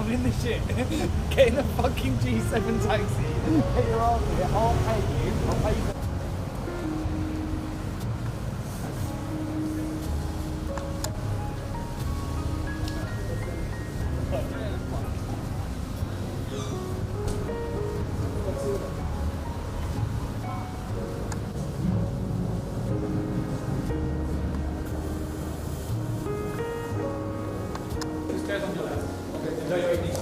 I'm in the shit. Get in a fucking G7 taxi. Get your arm here. I'll pay you. I'll pay you. Enjoy your evening.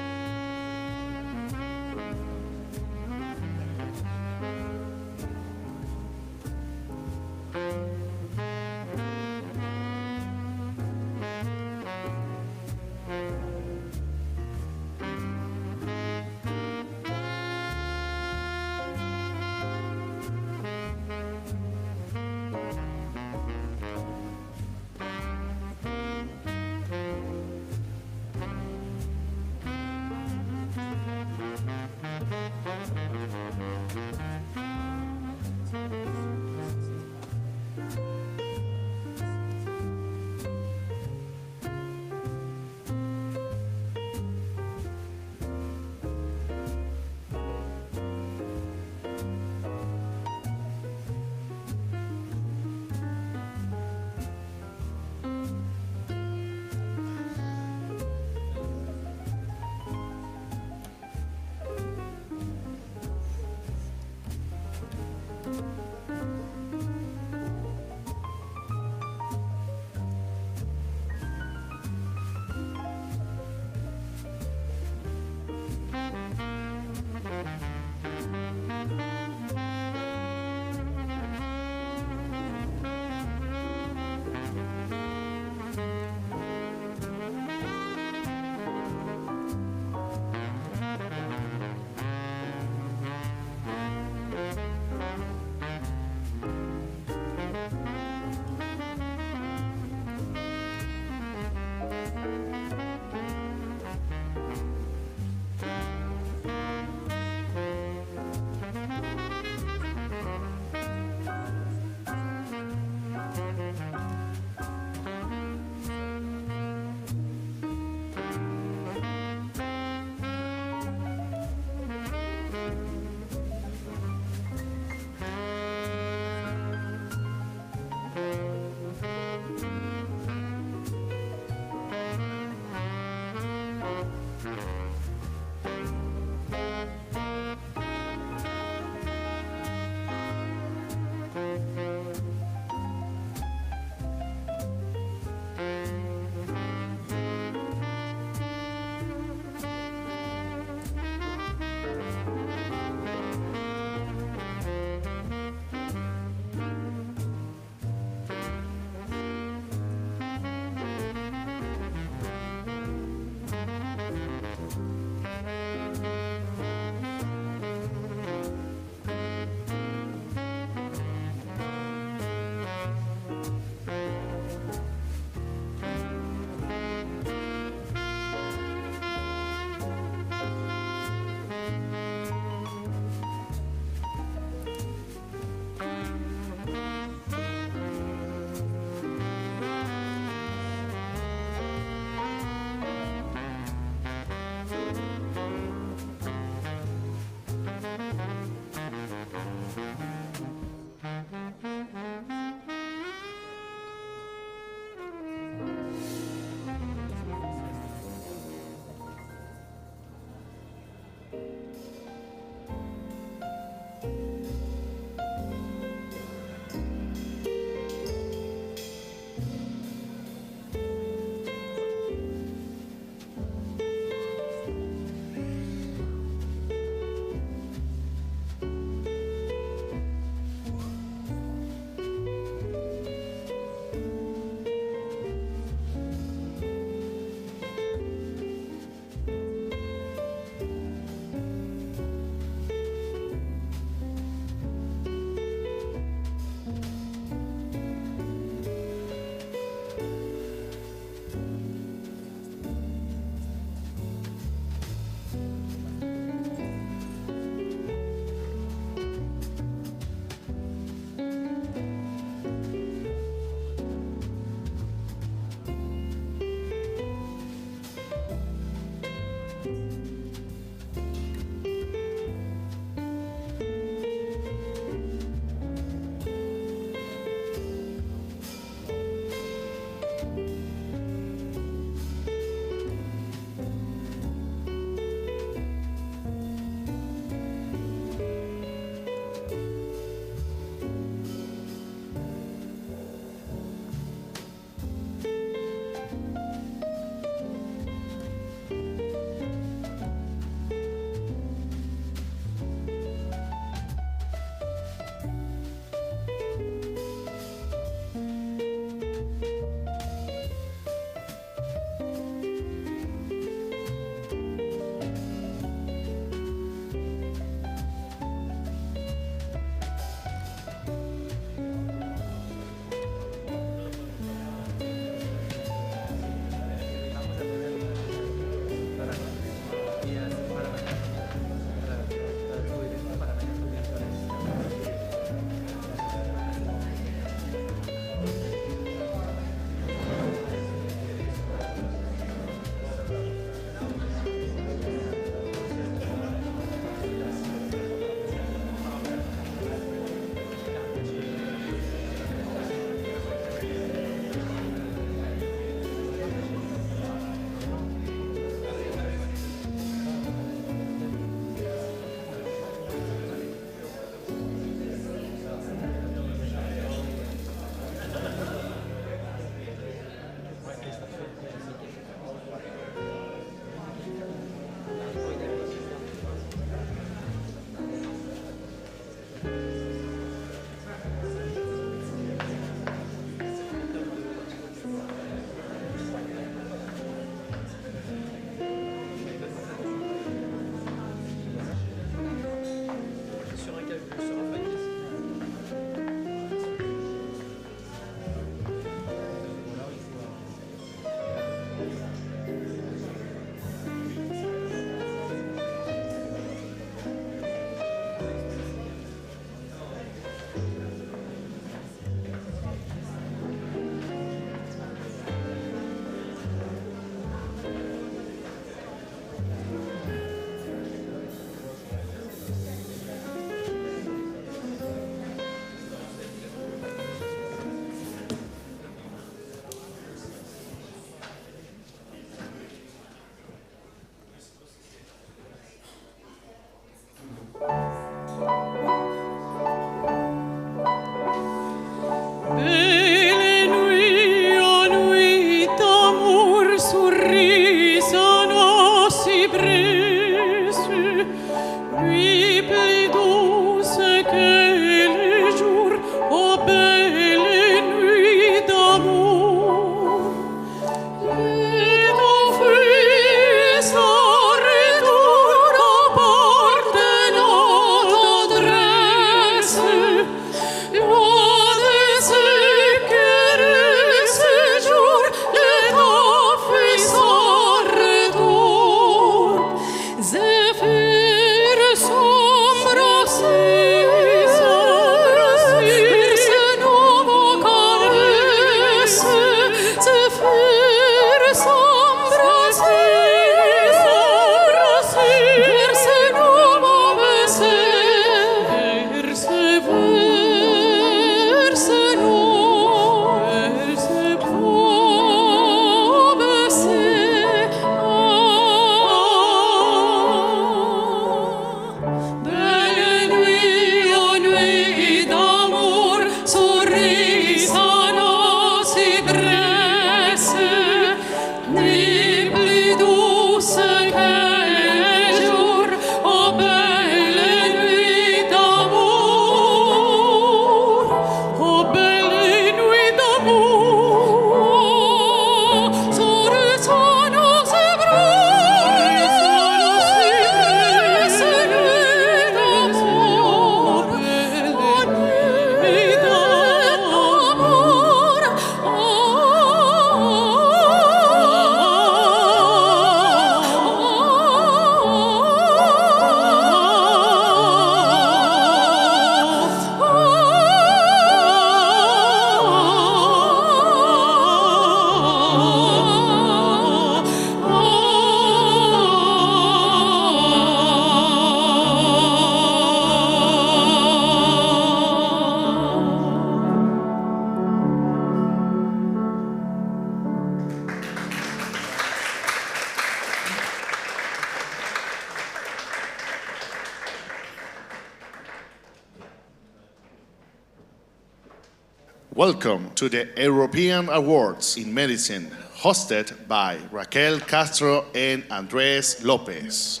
Welcome to the European Awards in Medicine, hosted by Raquel Castro and Andrés López.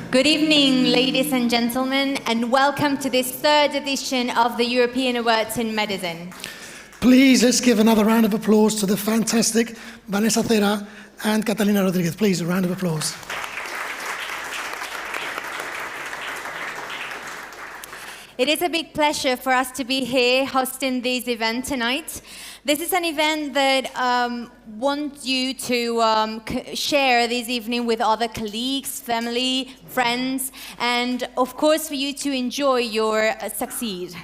Good evening, ladies and gentlemen, and welcome to this third edition of the European Awards in Medicine. Please, let's give another round of applause to the fantastic Vanessa Cera and Catalina Rodriguez. Please, a round of applause. It is a big pleasure for us to be here hosting this event tonight. This is an event that wants you to share this evening with other colleagues, family, friends, and of course for you to enjoy your succeed.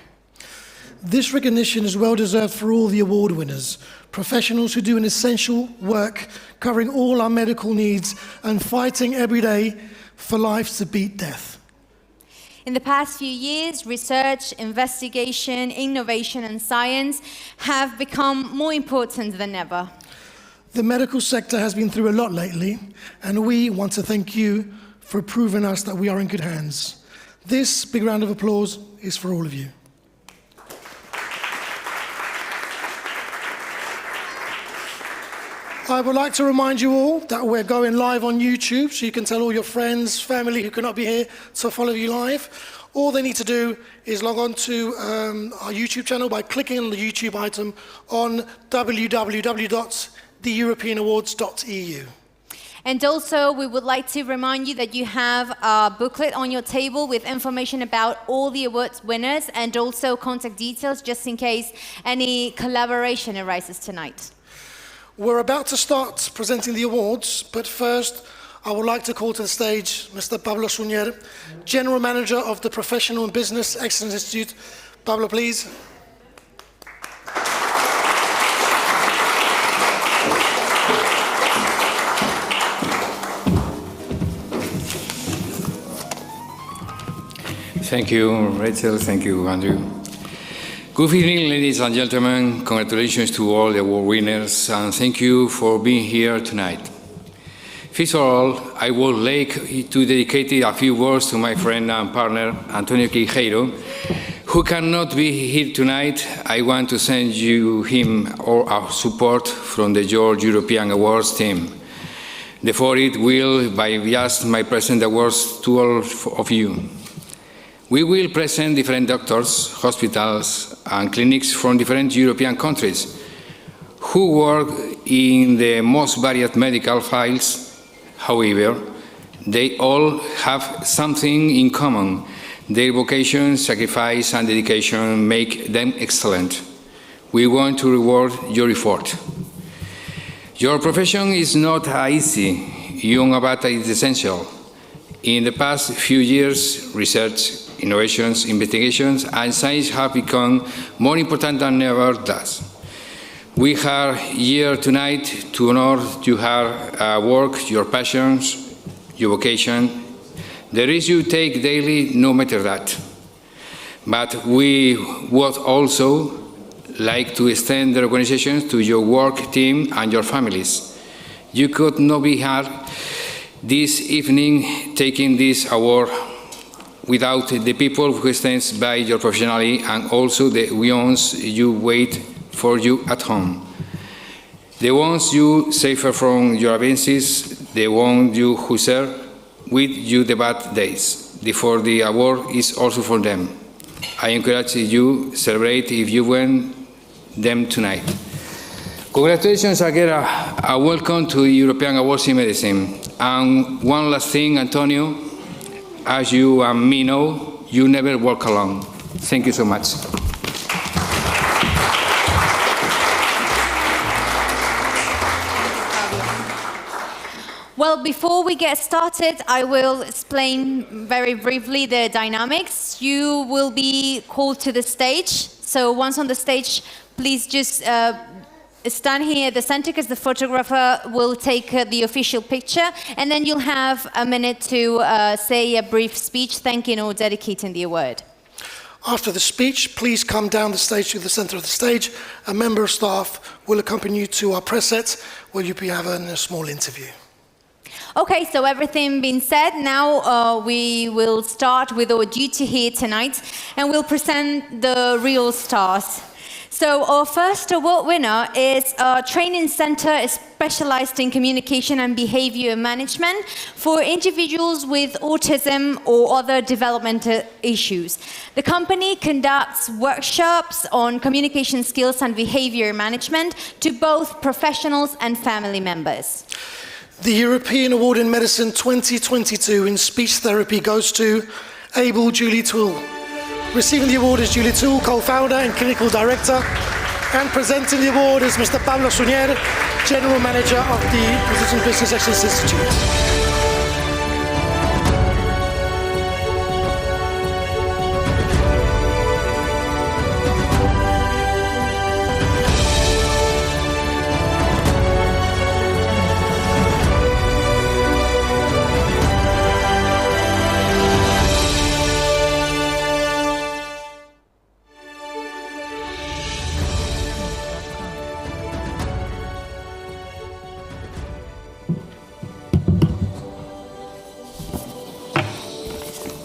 This recognition is well deserved for all the award winners, professionals who do an essential work covering all our medical needs and fighting every day for life to beat death. In the past few years, research, investigation, innovation, and science have become more important than ever. The medical sector has been through a lot lately, and we want to thank you for proving us that we are in good hands. This big round of applause is for all of you. I would like to remind you all that we're going live on YouTube, so you can tell all your friends, family who cannot be here to follow you live. All they need to do is log on to our YouTube channel by clicking on the YouTube item on www.theeuropeanawards.eu. And also, we would like to remind you that you have a booklet on your table with information about all the awards winners and also contact details just in case any collaboration arises tonight. We're about to start presenting the awards, but first I would like to call to the stage Mr. Pablo Suñer, General Manager of the Professional and Business Excellence Institute. Pablo, please. Thank you, Rachel. Thank you, Andrew. Good evening, ladies and gentlemen. Congratulations to all the award winners, and thank you for being here tonight. First of all, I would like to dedicate a few words to my friend and partner, Antonio Queijeiro, who cannot be here tonight. I want to send him all our support from the George European Awards team. Therefore, it will by just my present awards to all of you. We will present different doctors, hospitals, and clinics from different European countries who work in the most varied medical fields. However, they all have something in common. Their vocation, sacrifice, and dedication make them excellent. We want to reward your effort. Your profession is not easy, but it is essential. In the past few years, research, innovations, investigations, and science have become more important than ever does. We are here tonight to honor your hard work, your passions, your vocation, the risk you take daily, no matter that. But we would also like to extend the recognition to your work team and your families. You could not be here this evening taking this award without the people who stand by you professionally and also the ones you wait for you at home. The ones you suffer from your advances, the ones you who share with you the bad days. Therefore, the award is also for them. I encourage you to celebrate if you win them tonight. Congratulations again, welcome to the European Awards in Medicine. And one last thing, Antonio, as you and me know, you never walk alone. Thank you so much. Well, before we get started, I will explain very briefly the dynamics. You will be called to the stage. So once on the stage, please just stand here at the center because the photographer will take the official picture, and then you'll have a minute to say a brief speech thanking or dedicating the award. After the speech, please come down the stage to the center of the stage. A member of staff will accompany you to our press set where you'll be having a small interview. Okay, so everything being said, now we will start with our duty here tonight, and we'll present the real stars. So our first award winner is a training center specialized in communication and behavior management for individuals with autism or other developmental issues. The company conducts workshops on communication skills and behavior management to both professionals and family members. The European Award in Medicine 2022 in speech therapy goes to Abel Julie Toole. Receiving the award is Julie Toole, co-founder and clinical director, and presenting the award is Mr. Pablo Suñer, general manager of the Precision Business Excellence Institute.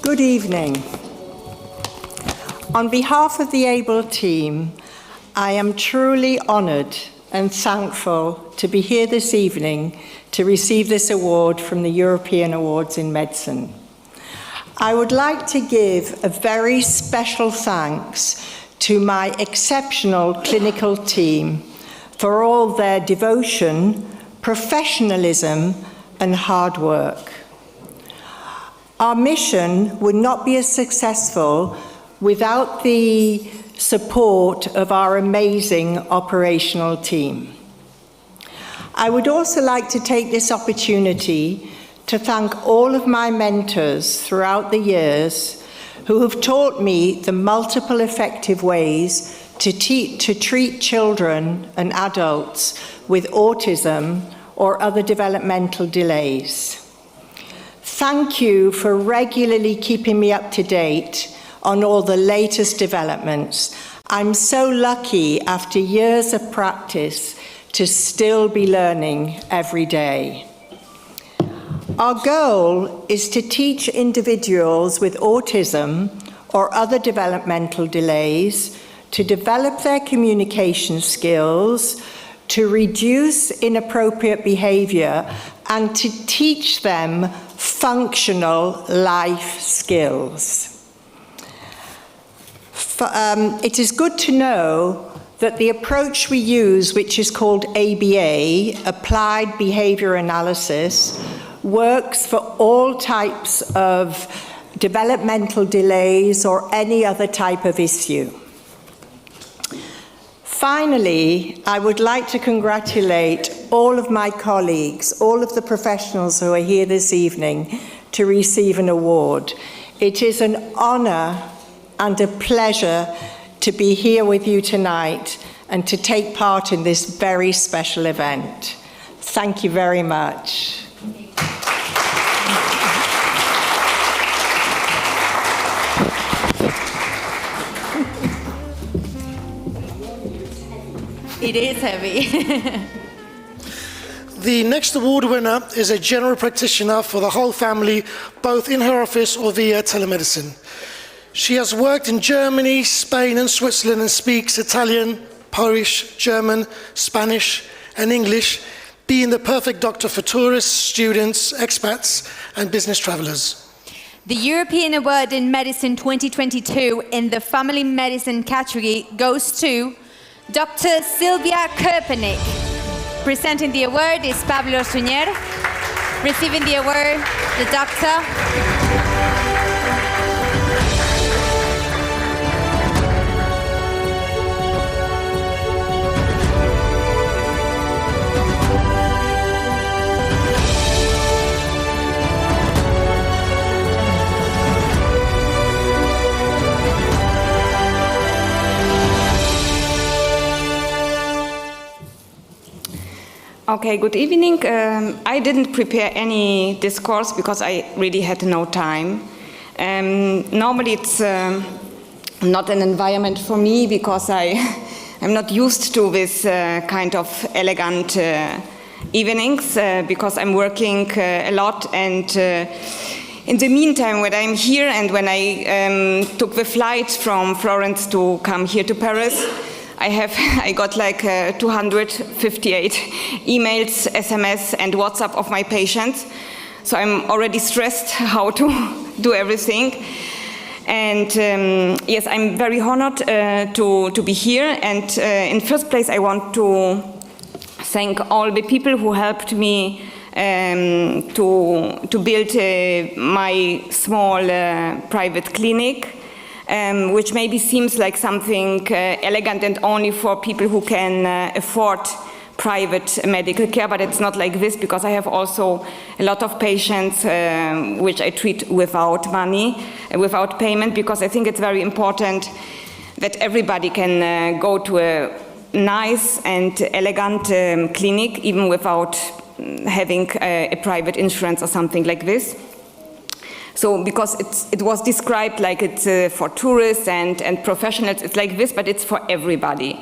Good evening. On behalf of the ABLE team, I am truly honoured and thankful to be here this evening to receive this award from the European Awards in Medicine. I would like to give a very special thanks to my exceptional clinical team for all their devotion, professionalism, and hard work. Our mission would not be as successful without the support of our amazing operational team. I would also like to take this opportunity to thank all of my mentors throughout the years who have taught me the multiple effective ways to treat children and adults with autism or other developmental delays. Thank you for regularly keeping me up to date on all the latest developments. I'm so lucky after years of practice to still be learning every day. Our goal is to teach individuals with autism or other developmental delays to develop their communication skills, to reduce inappropriate behavior, and to teach them functional life skills. It is good to know that the approach we use, which is called ABA, Applied Behavior Analysis, works for all types of developmental delays or any other type of issue. Finally, I would like to congratulate all of my colleagues, all of the professionals who are here this evening to receive an award. It is an honor and a pleasure to be here with you tonight and to take part in this very special event. Thank you very much. It is heavy. The next award winner is a general practitioner for the whole family, both in her office or via telemedicine. She has worked in Germany, Spain, and Switzerland and speaks Italian, Polish, German, Spanish, and English, being the perfect doctor for tourists, students, expats, and business travelers. The European Award in Medicine 2022 in the Family Medicine category goes to Dr. Sylvia Köpenick. Presenting the award is Pablo Suñer. Receiving the award, the doctor. Okay, good evening. I didn't prepare any discourse because I really had no time. Normally it's not an environment for me because I'm not used to this kind of elegant evenings because I'm working a lot, and in the meantime, when I'm here and when I took the flight from Florence to come here to Paris, I got like 258 emails, SMS, and WhatsApp of my patients. So I'm already stressed how to do everything. And yes, I'm very honored to be here. And in first place, I want to thank all the people who helped me to build my small private clinic, which maybe seems like something elegant and only for people who can afford private medical care, but it's not like this, because I have also a lot of patients which I treat without money, without payment, because I think it's very important that everybody can go to a nice and elegant clinic, even without having a private insurance or something like this. So, because it was described like it's for tourists and professionals, it's like this, but it's for everybody.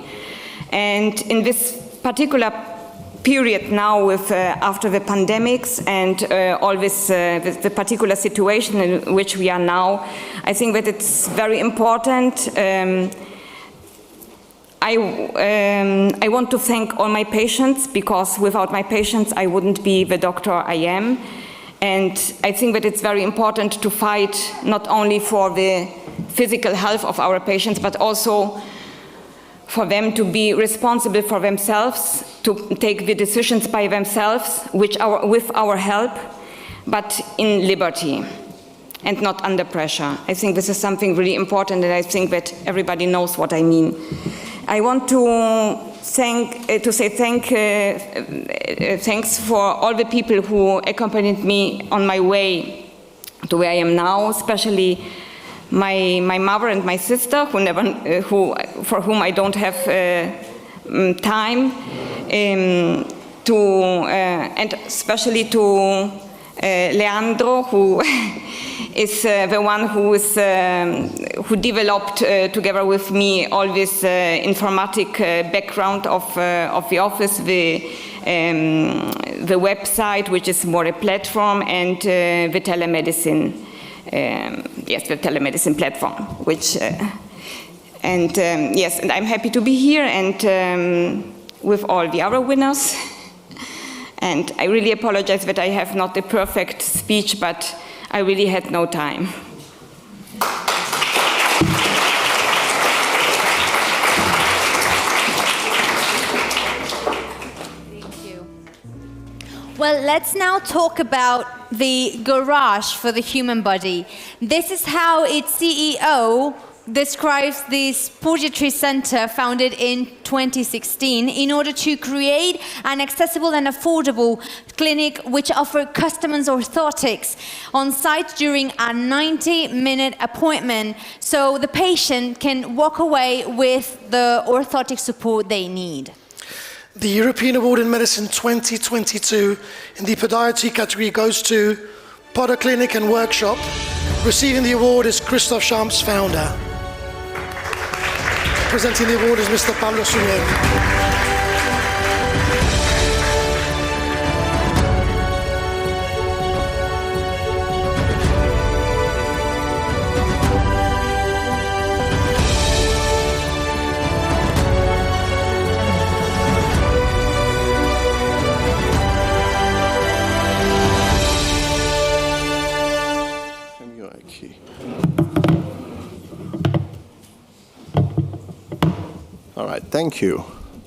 And in this particular period now, with after the pandemics and all this the particular situation in which we are now, I think that it's very important. I want to thank all my patients, because without my patients I wouldn't be the doctor I am. And I think that it's very important to fight not only for the physical health of our patients, but also for them to be responsible for themselves, to take the decisions by themselves, with our help, but in liberty and not under pressure. I think this is something really important, and I think that everybody knows what I mean. I want to say thanks for all the people who accompanied me on my way to where I am now, especially my mother and my sister, for whom I don't have time, and especially to Leandro, who is the one who developed together with me all this informatic background of the office, the website, which is more a platform, and the telemedicine. Yes, the telemedicine platform, which yes, and I'm happy to be here and with all the other winners. And I really apologize that I have not a perfect speech, but I really had no time. Thank you. Well, let's now talk about the garage for the human body. This is how its CEO describes this podiatry center founded in 2016 in order to create an accessible and affordable clinic which offers customers orthotics on site during a 90-minute appointment, so the patient can walk away with the orthotic support they need. The European Award in Medicine 2022 in the podiatry category goes to Poda Clinic and Workshop. Receiving the award is Christoph Schamps, founder. Presenting the award is Mr. Pablo Suñer. All right, thank you.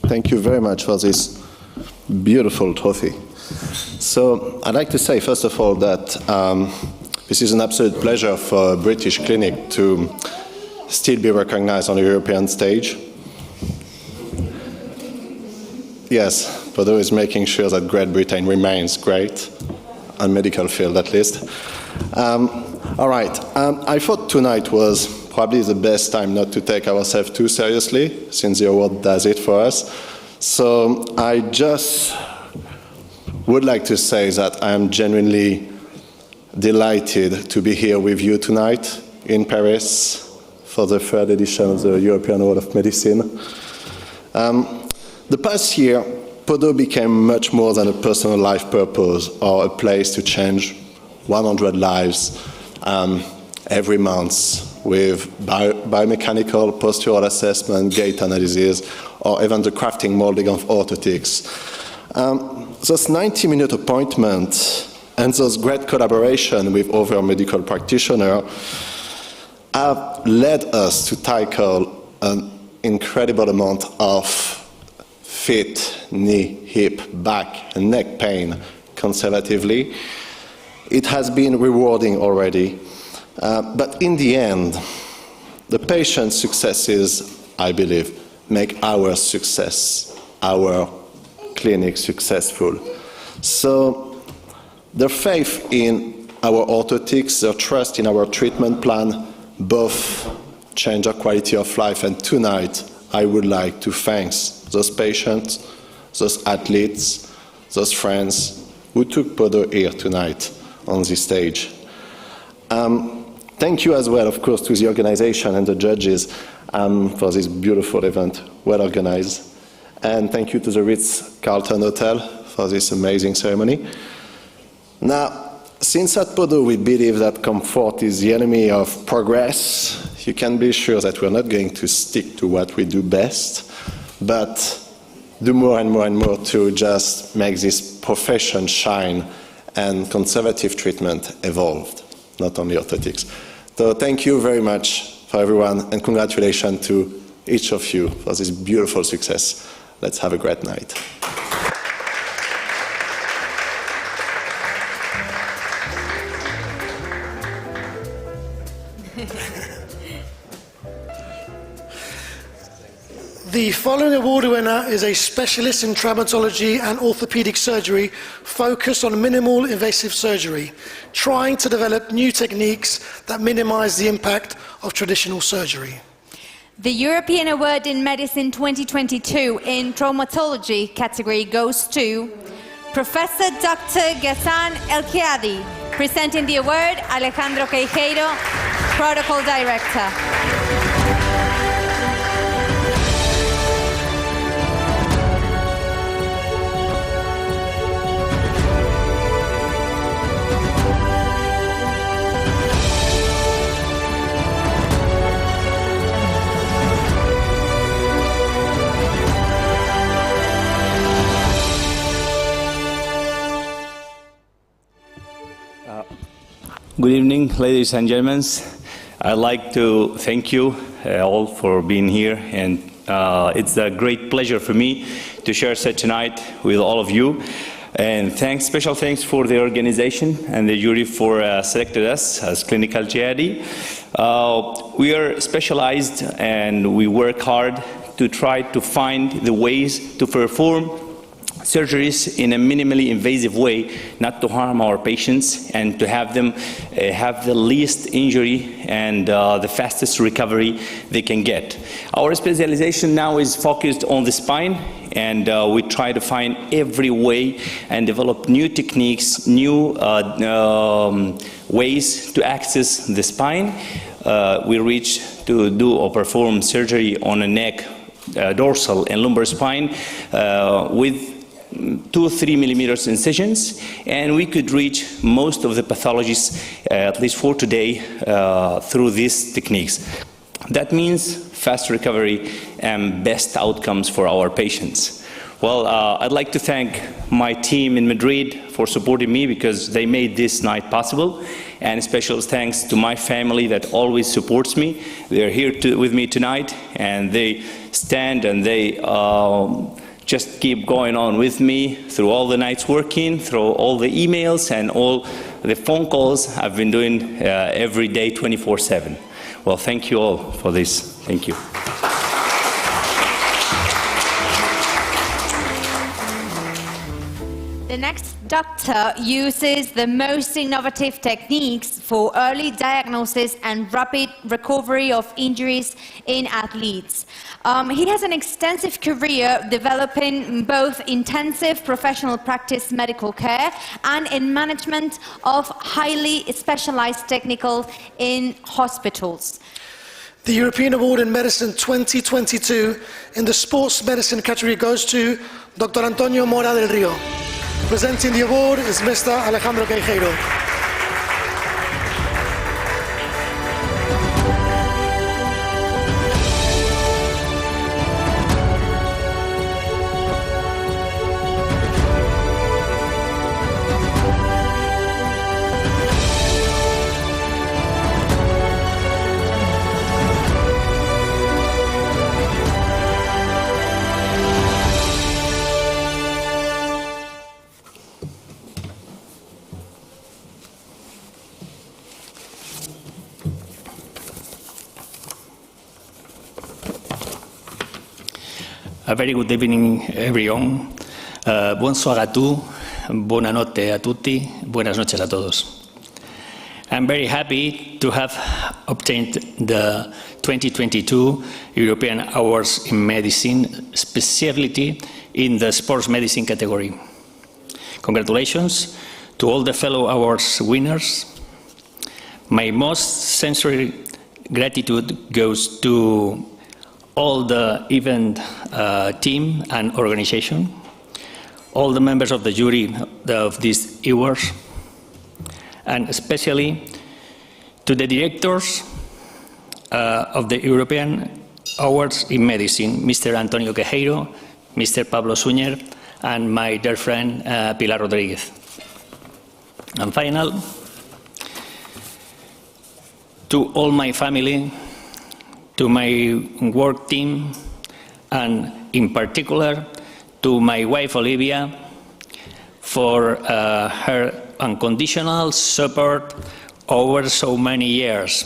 Thank you very much for this beautiful trophy. So I'd like to say, first of all, that this is an absolute pleasure for a British clinic to still be recognized on the European stage. Yes, Podo is making sure that Great Britain remains great, on medical field at least. All right, I thought tonight was probably the best time not to take ourselves too seriously, since the award does it for us. So I just would like to say that I am genuinely delighted to be here with you tonight in Paris for the third edition of the European Award of Medicine. The past year Podo became much more than a personal life purpose or a place to change 100 lives every month with biomechanical, postural assessment, gait analysis, or even the crafting, molding of orthotics. Those 90-minute appointments and those great collaboration with other medical practitioners have led us to tackle an incredible amount of feet, knee, hip, back, and neck pain conservatively. It has been rewarding already, but in the end, the patient's successes, I believe, make our success, our clinic successful. So their faith in our orthotics, their trust in our treatment plan, both change our quality of life. And tonight, I would like to thank those patients, those athletes, those friends who took Podo here tonight on this stage. Thank you as well, of course, to the organization and the judges for this beautiful event, well organized. And thank you to the Ritz-Carlton Hotel for this amazing ceremony. Now, since at Podo we believe that comfort is the enemy of progress, you can be sure that we're not going to stick to what we do best, but do more and more and more to just make this profession shine and conservative treatment evolved, not only orthotics. So thank you very much for everyone, and congratulations to each of you for this beautiful success. Let's have a great night. The following award winner is a specialist in traumatology and orthopedic surgery focused on minimal invasive surgery, trying to develop new techniques that minimize the impact of traditional surgery. The European Award in Medicine 2022 in traumatology category goes to Professor Dr. Ghassan El-Kiadi. Presenting the award, Alejandro Queijeiro, Protocol Director. Good evening, ladies and gentlemen. I'd like to thank you all for being here, and it's a great pleasure for me to share such a night with all of you. And special thanks for the organization and the jury for selected us as clinical GID. We are specialized and we work hard to try to find the ways to perform surgeries in a minimally invasive way, not to harm our patients, and to have them have the least injury and the fastest recovery they can get. Our specialization now is focused on the spine, and we try to find every way and develop new techniques, new ways to access the spine. We reach to do or perform surgery on a neck, dorsal and lumbar spine with 2 or 3 millimeters incisions, and we could reach most of the pathologies, at least for today, through these techniques. That means fast recovery and best outcomes for our patients. Well, I'd like to thank my team in Madrid for supporting me, because they made this night possible, and special thanks to my family that always supports me. They're here with me tonight, and they stand and they just keep going on with me through all the nights working, through all the emails and all the phone calls I've been doing every day, 24/7. Well, thank you all for this. Thank you. The next doctor uses the most innovative techniques for early diagnosis and rapid recovery of injuries in athletes. He has an extensive career developing both intensive professional practice medical care and in management of highly specialized technical in hospitals. The European Award in Medicine 2022 in the sports medicine category goes to Dr. Antonio Mora del Rio. Presenting the award is Mr. Alejandro Queijeiro. A very good evening, everyone. Bonsoir à tous, buona notte a tutti, buenas noches a todos. I'm very happy to have obtained the 2022 European Awards in Medicine, specialty in the sports medicine category. Congratulations to all the fellow awards winners. My most sincere gratitude goes to all the event team and organization, all the members of the jury of these awards, and especially to the directors of the European Awards in Medicine, Mr. Antonio Queijeiro, Mr. Pablo Suñer, and my dear friend Pilar Rodriguez. And final, to all my family, to my work team, and in particular to my wife Olivia for her unconditional support over so many years.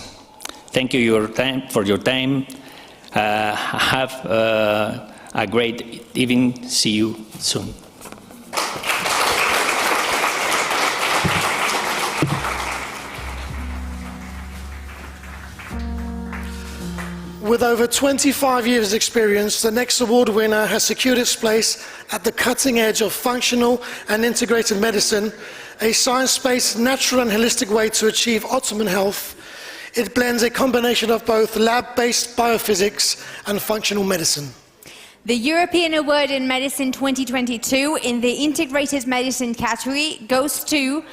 Thank you for your time. Have a great evening. See you soon. With over 25 years' experience, the next award winner has secured its place at the cutting edge of functional and integrated medicine, a science-based, natural and holistic way to achieve optimum health. It blends a combination of both lab-based biophysics and functional medicine. The European Award in Medicine 2022 in the integrated medicine category goes to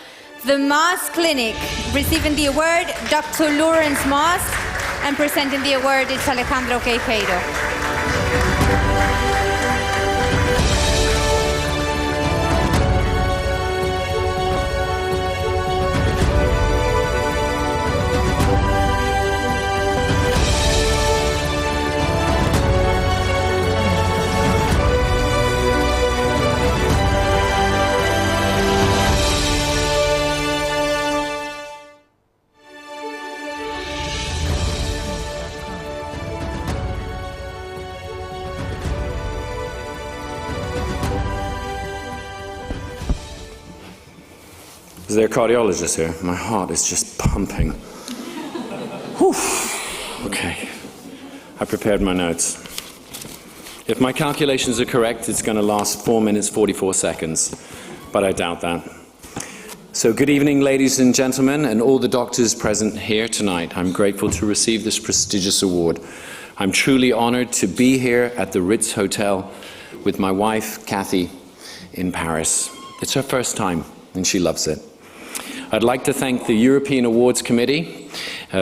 the Mars Clinic. Receiving the award, Dr. Lawrence Mars. And presenting the award is Alejandro Queijeiro. Is there a cardiologist here? My heart is just pumping. Whew. Okay, I prepared my notes. If my calculations are correct, it's going to last 4 minutes, 44 seconds, but I doubt that. So good evening, ladies and gentlemen, and all the doctors present here tonight. I'm grateful to receive this prestigious award. I'm truly honored to be here at the Ritz Hotel with my wife, Kathy, in Paris. It's her first time, and she loves it. I'd like to thank the European Awards Committee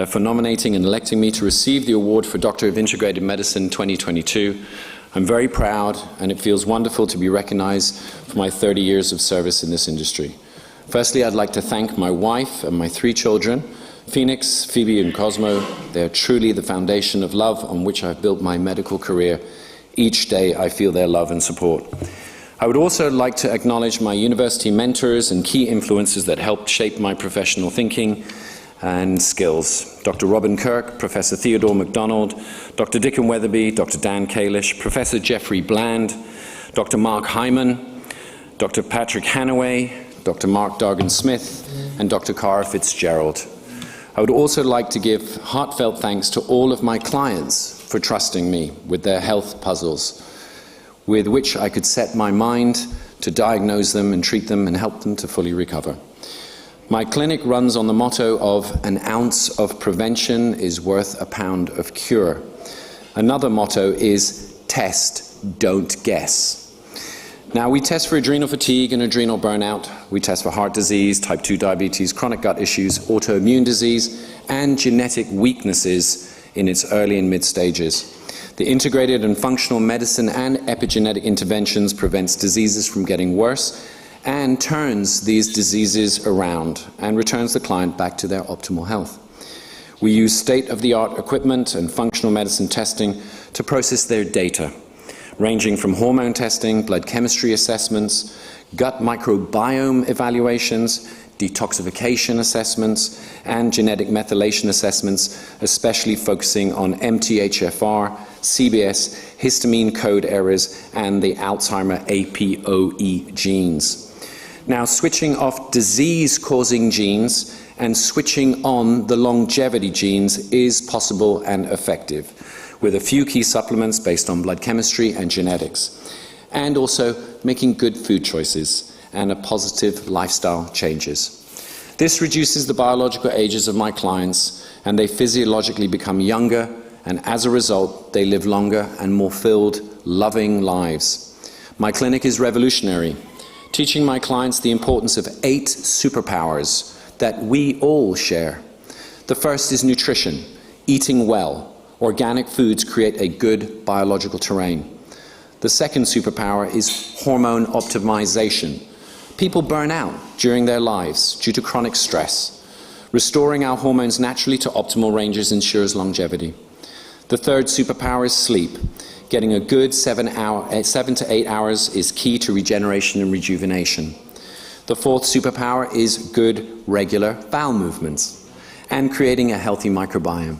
for nominating and electing me to receive the award for Doctor of Integrated Medicine 2022. I'm very proud, and it feels wonderful to be recognized for my 30 years of service in this industry. Firstly, I'd like to thank my wife and my 3 children, Phoenix, Phoebe, and Cosmo. They are truly the foundation of love on which I've built my medical career. Each day I feel their love and support. I would also like to acknowledge my university mentors and key influences that helped shape my professional thinking and skills. Dr. Robin Kirk, Professor Theodore MacDonald, Dr. Dickon Weatherby, Dr. Dan Kalish, Professor Jeffrey Bland, Dr. Mark Hyman, Dr. Patrick Hanaway, Dr. Mark Dargan-Smith, and Dr. Cara Fitzgerald. I would also like to give heartfelt thanks to all of my clients for trusting me with their health puzzles, with which I could set my mind to diagnose them and treat them and help them to fully recover. My clinic runs on the motto of an ounce of prevention is worth a pound of cure. Another motto is test, don't guess. Now, we test for adrenal fatigue and adrenal burnout. We test for heart disease, type 2 diabetes, chronic gut issues, autoimmune disease, and genetic weaknesses in its early and mid stages. The integrated and functional medicine and epigenetic interventions prevents diseases from getting worse and turns these diseases around and returns the client back to their optimal health. We use state-of-the-art equipment and functional medicine testing to process their data, ranging from hormone testing, blood chemistry assessments, gut microbiome evaluations, detoxification assessments, and genetic methylation assessments, especially focusing on MTHFR, CBS, histamine code errors, and the Alzheimer APOE genes. Now, switching off disease-causing genes and switching on the longevity genes is possible and effective, with a few key supplements based on blood chemistry and genetics, and also making good food choices and a positive lifestyle changes. This reduces the biological ages of my clients, and they physiologically become younger, and as a result, they live longer and more filled, loving lives. My clinic is revolutionary, teaching my clients the importance of 8 superpowers that we all share. The first is nutrition, eating well. Organic foods create a good biological terrain. The second superpower is hormone optimization. People burn out during their lives due to chronic stress. Restoring our hormones naturally to optimal ranges ensures longevity. The third superpower is sleep. Getting a good 7 to 8 hours is key to regeneration and rejuvenation. The fourth superpower is good, regular bowel movements and creating a healthy microbiome.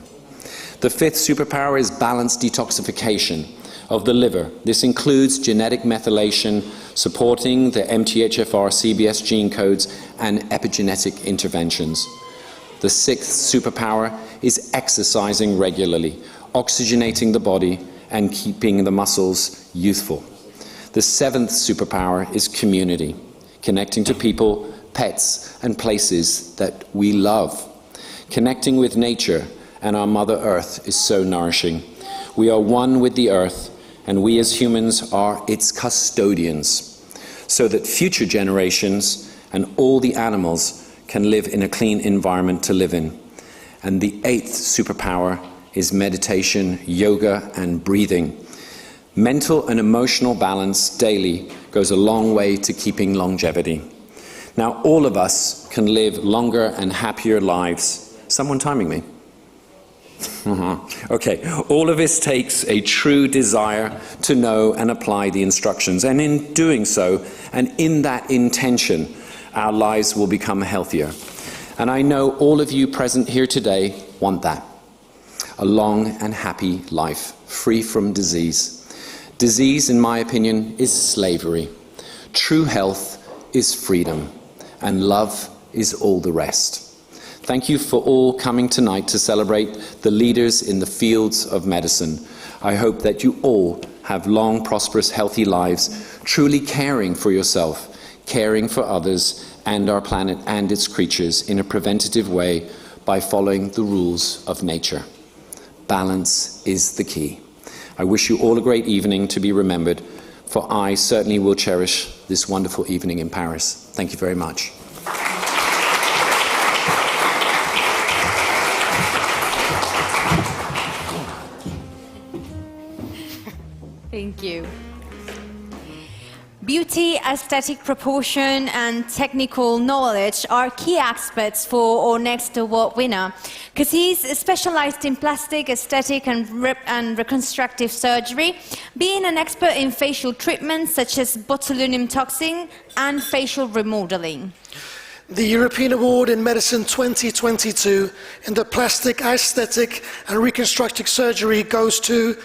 The fifth superpower is balanced detoxification of the liver. This includes genetic methylation, supporting the MTHFR, CBS gene codes, and epigenetic interventions. The sixth superpower is exercising regularly, oxygenating the body, and keeping the muscles youthful. The seventh superpower is community, connecting to people, pets, and places that we love. Connecting with nature and our Mother Earth is so nourishing. We are one with the Earth, and we as humans are its custodians, so that future generations and all the animals can live in a clean environment to live in. And the eighth superpower is meditation, yoga, and breathing. Mental and emotional balance daily goes a long way to keeping longevity. Now, all of us can live longer and happier lives. Someone timing me? Okay, all of this takes a true desire to know and apply the instructions. And in doing so, and in that intention, our lives will become healthier. And I know all of you present here today want that. A long and happy life, free from disease. Disease, in my opinion, is slavery. True health is freedom, and love is all the rest. Thank you for all coming tonight to celebrate the leaders in the fields of medicine. I hope that you all have long, prosperous, healthy lives, truly caring for yourself, caring for others and our planet and its creatures in a preventative way by following the rules of nature. Balance is the key. I wish you all a great evening to be remembered, for I certainly will cherish this wonderful evening in Paris. Thank you very much. Thank you. Beauty, aesthetic proportion, and technical knowledge are key aspects for our next award winner, because he's specialized in plastic, aesthetic, and reconstructive surgery, being an expert in facial treatments such as botulinum toxin and facial remodeling. The European Award in Medicine 2022 in the plastic, aesthetic, and reconstructive surgery goes to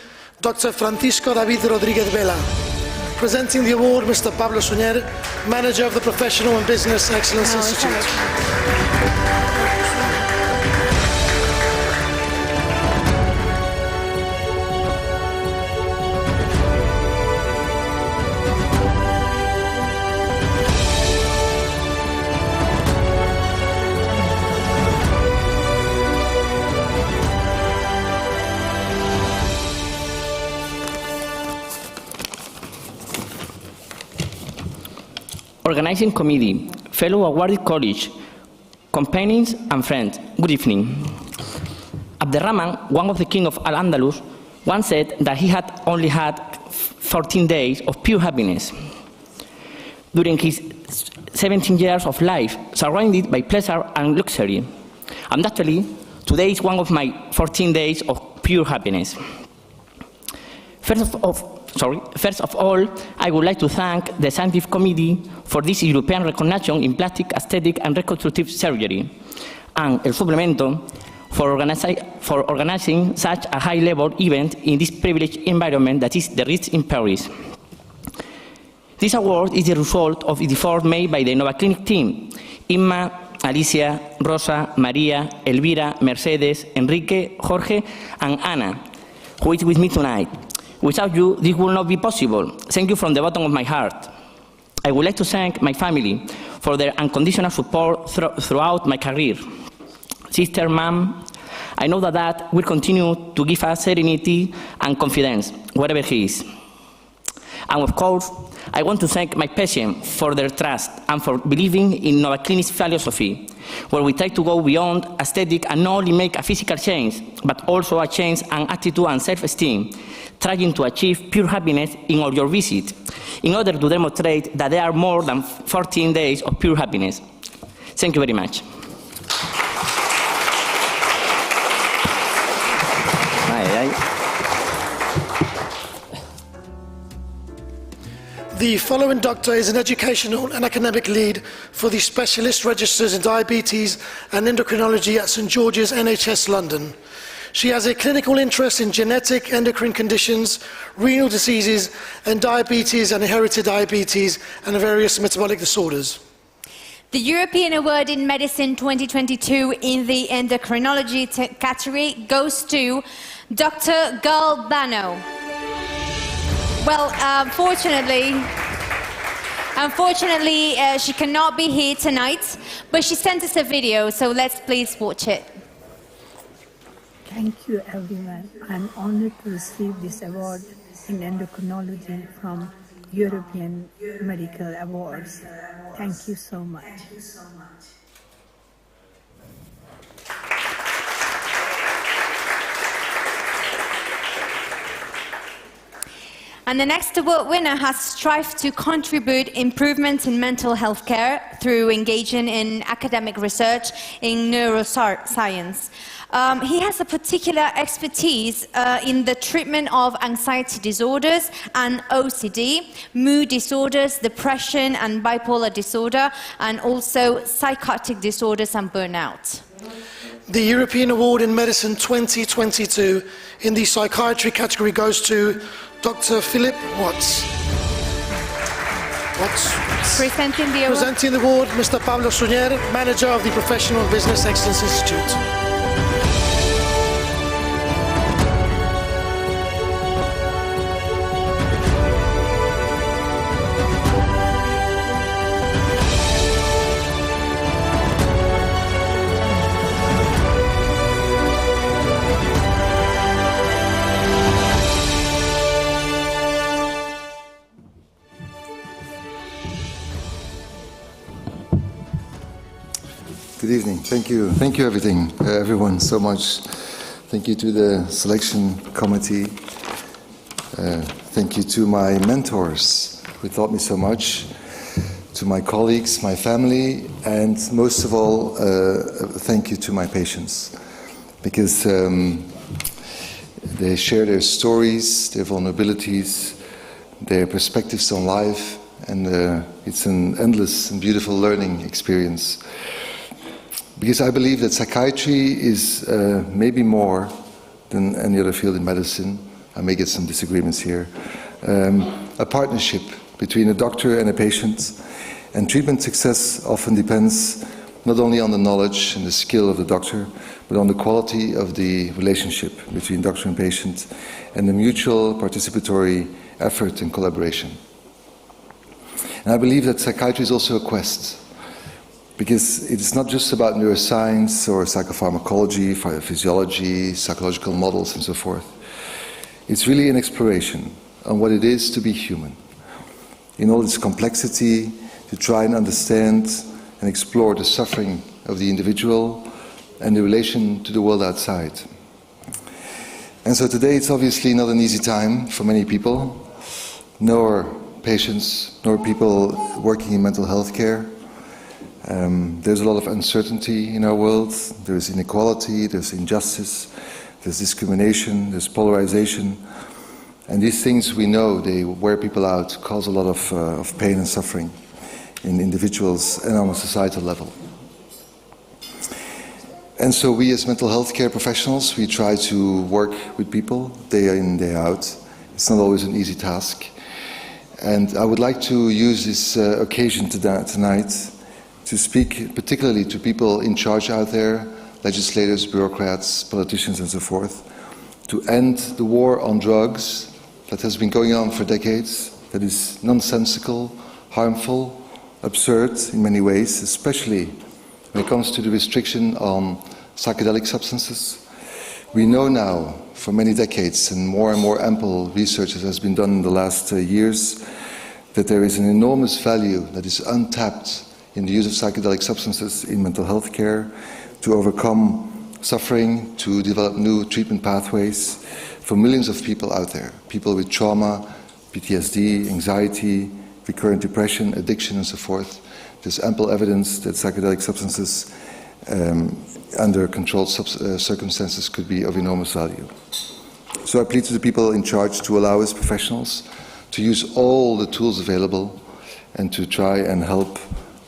Dr. Francisco David Rodriguez Vela. Presenting the award, Mr. Pablo Suñer, Manager of the Professional and Business Excellence Institute. organizing committee, fellow awarded college, companions and friends, good evening. Abderrahman, one of the king of Al-Andalus, once said that he had only had 14 days of pure happiness. During his 17 years of life, surrounded by pleasure and luxury. And actually, today is one of my 14 days of pure happiness. First of all, I would like to thank the Scientific Committee for this European recognition in plastic, aesthetic and reconstructive surgery, and El Suplemento for organizing such a high-level event in this privileged environment that is the Ritz in Paris. This award is the result of the effort made by the Nova Clinic team, Inma, Alicia, Rosa, Maria, Elvira, Mercedes, Enrique, Jorge, and Ana, who is with me tonight. Without you, this would not be possible. Thank you from the bottom of my heart. I would like to thank my family for their unconditional support throughout my career. Sister, Mom, I know that Dad will continue to give us serenity and confidence, wherever he is. And of course, I want to thank my patients for their trust and for believing in Nova Clinic's philosophy, where we try to go beyond aesthetic and not only make a physical change, but also a change in attitude and self-esteem, trying to achieve pure happiness in all your visits, in order to demonstrate that there are more than 14 days of pure happiness. Thank you very much. The following doctor is an educational and academic lead for the specialist registers in diabetes and endocrinology at St George's NHS London. She has a clinical interest in genetic endocrine conditions, renal diseases, and diabetes and inherited diabetes and various metabolic disorders. The European Award in Medicine 2022 in the endocrinology category goes to Dr. Galbano. Well, unfortunately, she cannot be here tonight, but she sent us a video, so let's please watch it. Thank you, everyone. I'm honored to receive this award in endocrinology from European Medical Awards. Thank you so much. And the next award winner has strived to contribute improvements in mental health care through engaging in academic research in neuroscience. He has a particular expertise in the treatment of anxiety disorders and OCD, mood disorders, depression and bipolar disorder, and also psychotic disorders and burnout. The European Award in Medicine 2022 in the psychiatry category goes to Dr. Philip Watts. Presenting the award. Presenting the award, Mr. Pablo Suñer, Manager of the Professional Business Excellence Institute. Good evening. Thank you. Thank you, everyone, so much. Thank you to the selection committee. Thank you to my mentors who taught me so much, to my colleagues, my family, and most of all, thank you to my patients, because they share their stories, their vulnerabilities, their perspectives on life, and it's an endless and beautiful learning experience. Because I believe that psychiatry is maybe more than any other field in medicine. I may get some disagreements here. A partnership between a doctor and a patient. And treatment success often depends not only on the knowledge and the skill of the doctor, but on the quality of the relationship between doctor and patient and the mutual participatory effort and collaboration. And I believe that psychiatry is also a quest, because it's not just about neuroscience or psychopharmacology, physiology, psychological models and so forth. It's really an exploration on what it is to be human, in all its complexity, to try and understand and explore the suffering of the individual and the relation to the world outside. And so today it's obviously not an easy time for many people, nor patients, nor people working in mental health care. There's a lot of uncertainty in our world. There's inequality, there's injustice, there's discrimination, there's polarization. And these things, we know, they wear people out, cause a lot of pain and suffering in individuals and on a societal level. And so we as mental health care professionals, we try to work with people day in, day out. It's not always an easy task. And I would like to use this occasion tonight to speak particularly to people in charge out there, legislators, bureaucrats, politicians and so forth, to end the war on drugs that has been going on for decades, that is nonsensical, harmful, absurd in many ways, especially when it comes to the restriction on psychedelic substances. We know now for many decades, and more ample research that has been done in the last years, that there is an enormous value that is untapped in the use of psychedelic substances in mental health care to overcome suffering, to develop new treatment pathways for millions of people out there, people with trauma, PTSD, anxiety, recurrent depression, addiction and so forth. There's ample evidence that psychedelic substances under controlled circumstances could be of enormous value. So I plead to the people in charge to allow us professionals to use all the tools available and to try and help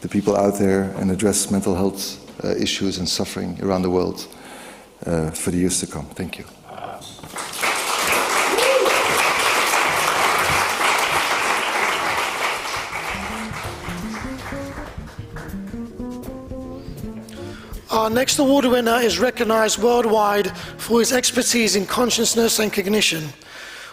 the people out there and address mental health issues and suffering around the world for the years to come. Thank you. Our next award winner is recognized worldwide for his expertise in consciousness and cognition.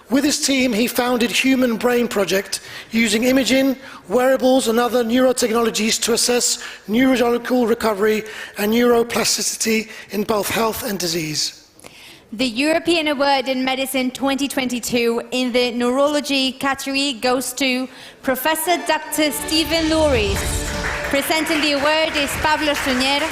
With his team, he founded Human Brain Project, using imaging, wearables and other neurotechnologies to assess neurological recovery and neuroplasticity in both health and disease. The European Award in Medicine 2022 in the neurology category goes to Professor Dr. Stephen Loris. Presenting the award is Pablo Suñer.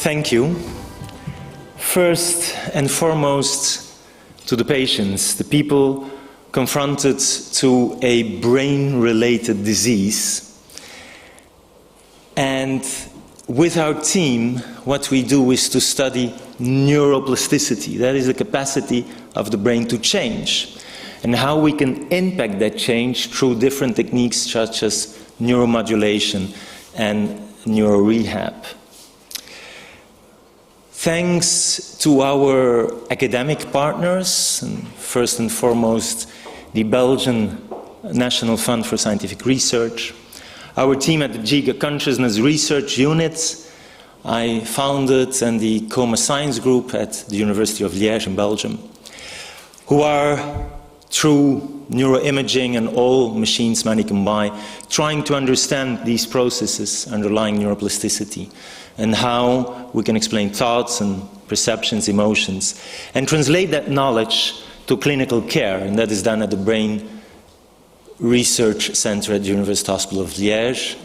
Thank you. First and foremost, to the patients, the people confronted to a brain-related disease. And with our team, what we do is to study neuroplasticity. That is the capacity of the brain to change, and how we can impact that change through different techniques such as neuromodulation and neurorehab. Thanks to our academic partners, and first and foremost the Belgian National Fund for Scientific Research, our team at the Giga Consciousness Research Unit, I founded, and the Coma Science Group at the University of Liège in Belgium, who are, through neuroimaging and all machines money can buy, trying to understand these processes underlying neuroplasticity, and how we can explain thoughts and perceptions, emotions, and translate that knowledge to clinical care, and that is done at the Brain Research Center at the University Hospital of Liège,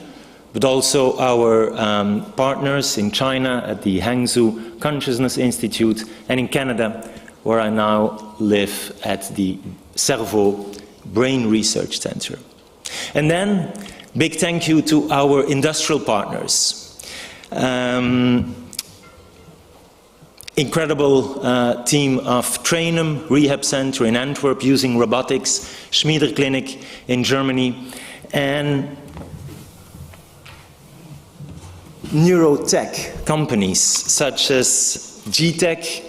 but also our partners in China at the Hangzhou Consciousness Institute, and in Canada, where I now live at the Cerveau Brain Research Center. And then, big thank you to our industrial partners. Incredible team of Trainum Rehab Center in Antwerp using robotics, Schmieder Clinic in Germany, and neurotech companies such as GTech,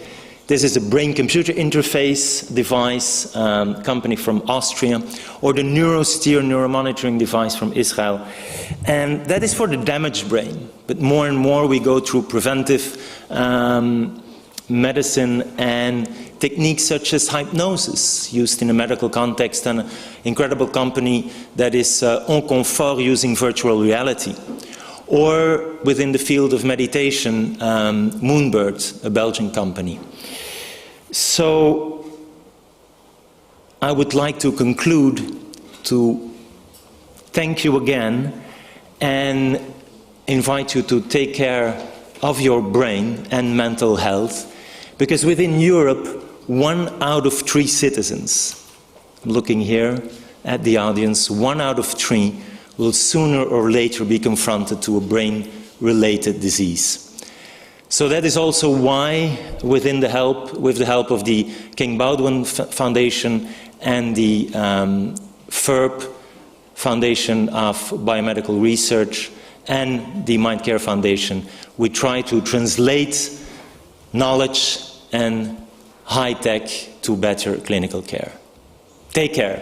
This is a brain-computer interface device company from Austria, or the NeuroSteer neuromonitoring device from Israel. And that is for the damaged brain. But more and more we go through preventive medicine and techniques such as hypnosis, used in a medical context, and an incredible company that is En Confort, using virtual reality. Or within the field of meditation, Moonbird, a Belgian company. So I would like to conclude to thank you again and invite you to take care of your brain and mental health, because within Europe, 1 out of 3 citizens, I'm looking here at the audience, 1 out of 3 will sooner or later be confronted to a brain-related disease. So that is also why, with the help of the King Baudouin Foundation and the FERP Foundation of Biomedical Research and the MindCare Foundation, we try to translate knowledge and high tech to better clinical care. Take care.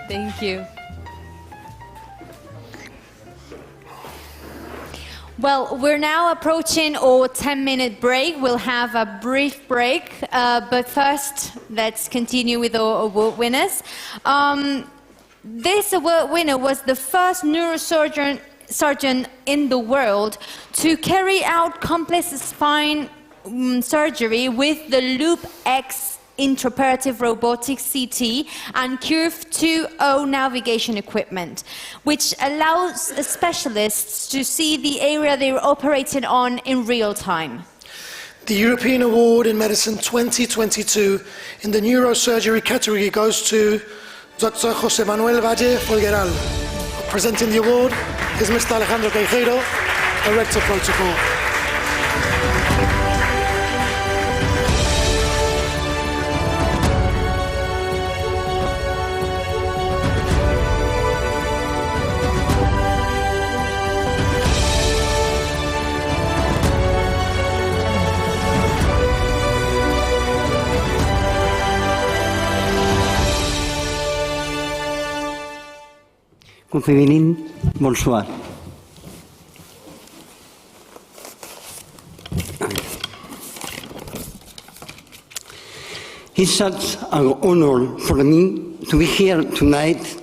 Thank you. Well, we're now approaching our 10-minute break. We'll have a brief break, but first, let's continue with our award winners. This award winner was the first neurosurgeon in the world to carry out complex spine surgery with the Loop X intraoperative robotic CT and Curve 2.0 navigation equipment, which allows specialists to see the area they're operating on in real time. The European Award in Medicine 2022 in the neurosurgery category goes to Dr. José Manuel Valle Folgueral. Presenting the award is Mr. Alejandro Queijeiro, Director Protocol. Good evening, bonsoir. It's such an honor for me to be here tonight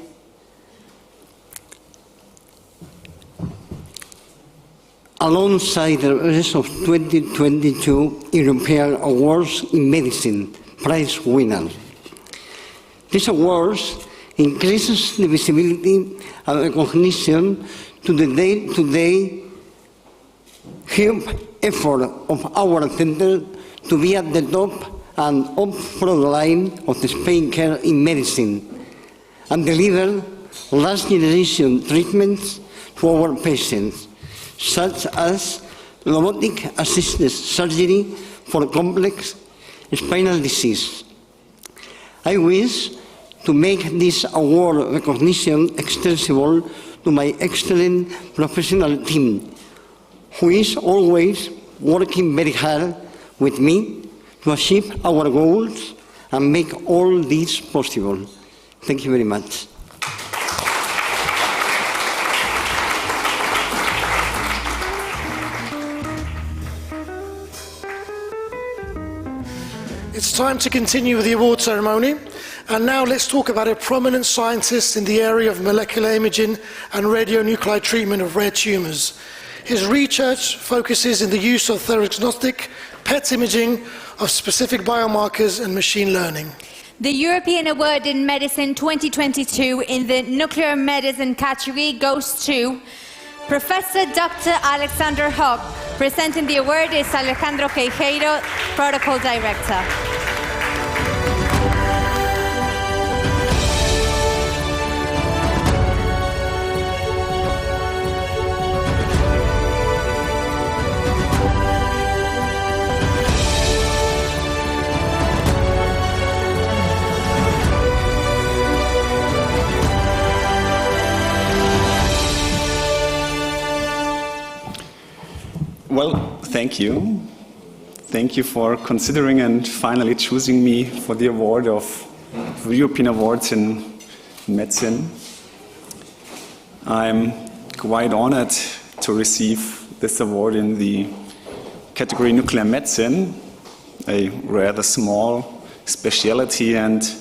alongside the rest of 2022 European Awards in Medicine prize winners. These awards increases the visibility and recognition to the day-to-day effort of our center to be at the top and up front line of the spine care in medicine and deliver last-generation treatments to our patients, such as robotic-assisted surgery for complex spinal disease. I wish to make this award recognition extensible to my excellent professional team, who is always working very hard with me to achieve our goals and make all this possible. Thank you very much. It's time to continue with the award ceremony. And now let's talk about a prominent scientist in the area of molecular imaging and radionuclide treatment of rare tumors. His research focuses in the use of theragnostic PET imaging of specific biomarkers and machine learning. The European Award in Medicine 2022 in the nuclear medicine category goes to Professor Dr. Alexander Hock. Presenting the award is Alejandro Queijeiro, Protocol Director. Well, thank you. Thank you for considering and finally choosing me for the award of the European Awards in Medicine. I'm quite honored to receive this award in the category Nuclear Medicine, a rather small specialty, and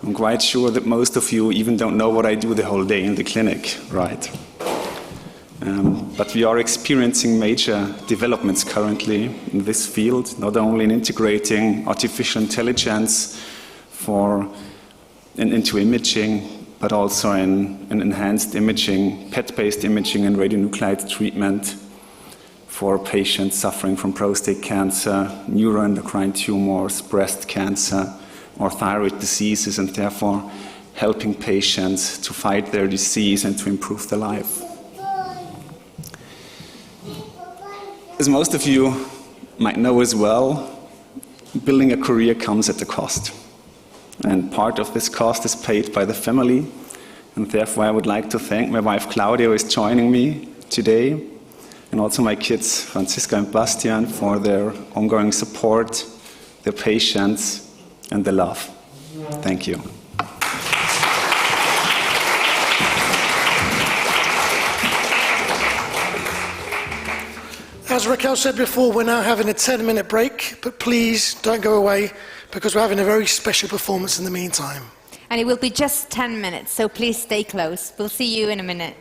I'm quite sure that most of you even don't know what I do the whole day in the clinic, right? But we are experiencing major developments currently in this field, not only in integrating artificial intelligence into imaging, but also in enhanced imaging, PET-based imaging and radionuclide treatment for patients suffering from prostate cancer, neuroendocrine tumors, breast cancer, or thyroid diseases, and therefore helping patients to fight their disease and to improve their life. As most of you might know as well, building a career comes at a cost. And part of this cost is paid by the family. And therefore I would like to thank my wife Claudia, who is joining me today, and also my kids Franziska and Bastian for their ongoing support, their patience, and their love. Thank you. As Raquel said before, we're now having a 10-minute break, but please don't go away because we're having a very special performance in the meantime. And it will be just 10 minutes, so please stay close. We'll see you in a minute.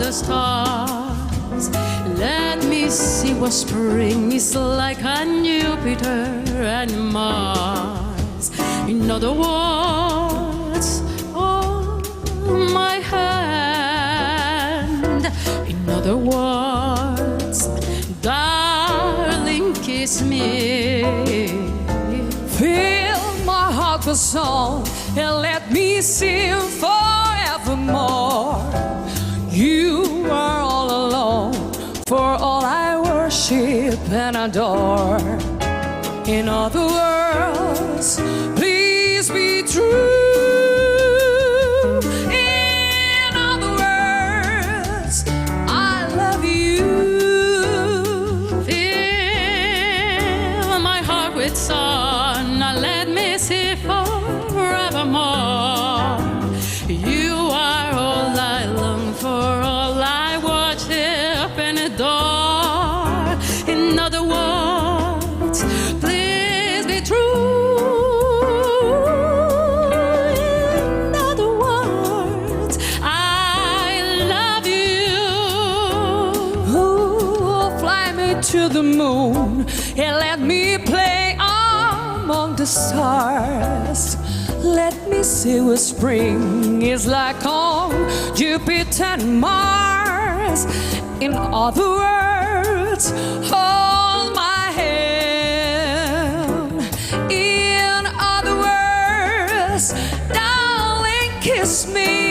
the stars. Let me see what spring is like on Jupiter and Mars. In other words, hold my hand. In other words, darling, kiss me. Fill my heart with song and let me sing forevermore. You are all alone, for all I worship and adore. In other words, please be true. In other words, I love you. Fill my heart with song, now let me sing forevermore. You are all I long for, all I worship and adore. In other words, please be true. In other words, I love you. Ooh, fly me to the moon and let me play among the stars. Let me see what spring is like on Jupiter and Mars. In other words, hold my hand. In other words, darling, kiss me.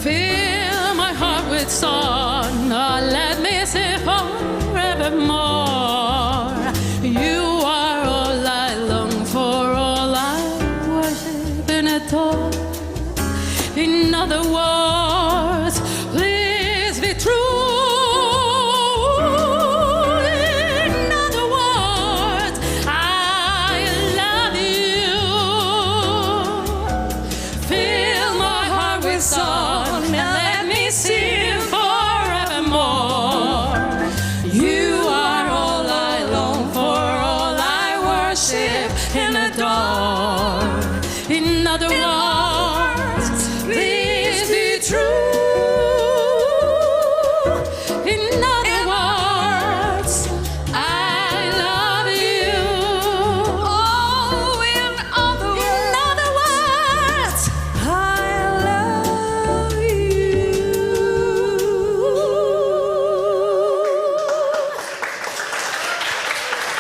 Fill my heart with song, let me sing forevermore. You are all I long for, all I worship and adore. In other words, please be true. In other words, I love you. Fill my heart with song and let me sing forevermore. You are all I long for, all I worship and adore. In other words, please be true. In other words, I love you. Oh, in other words, I love you.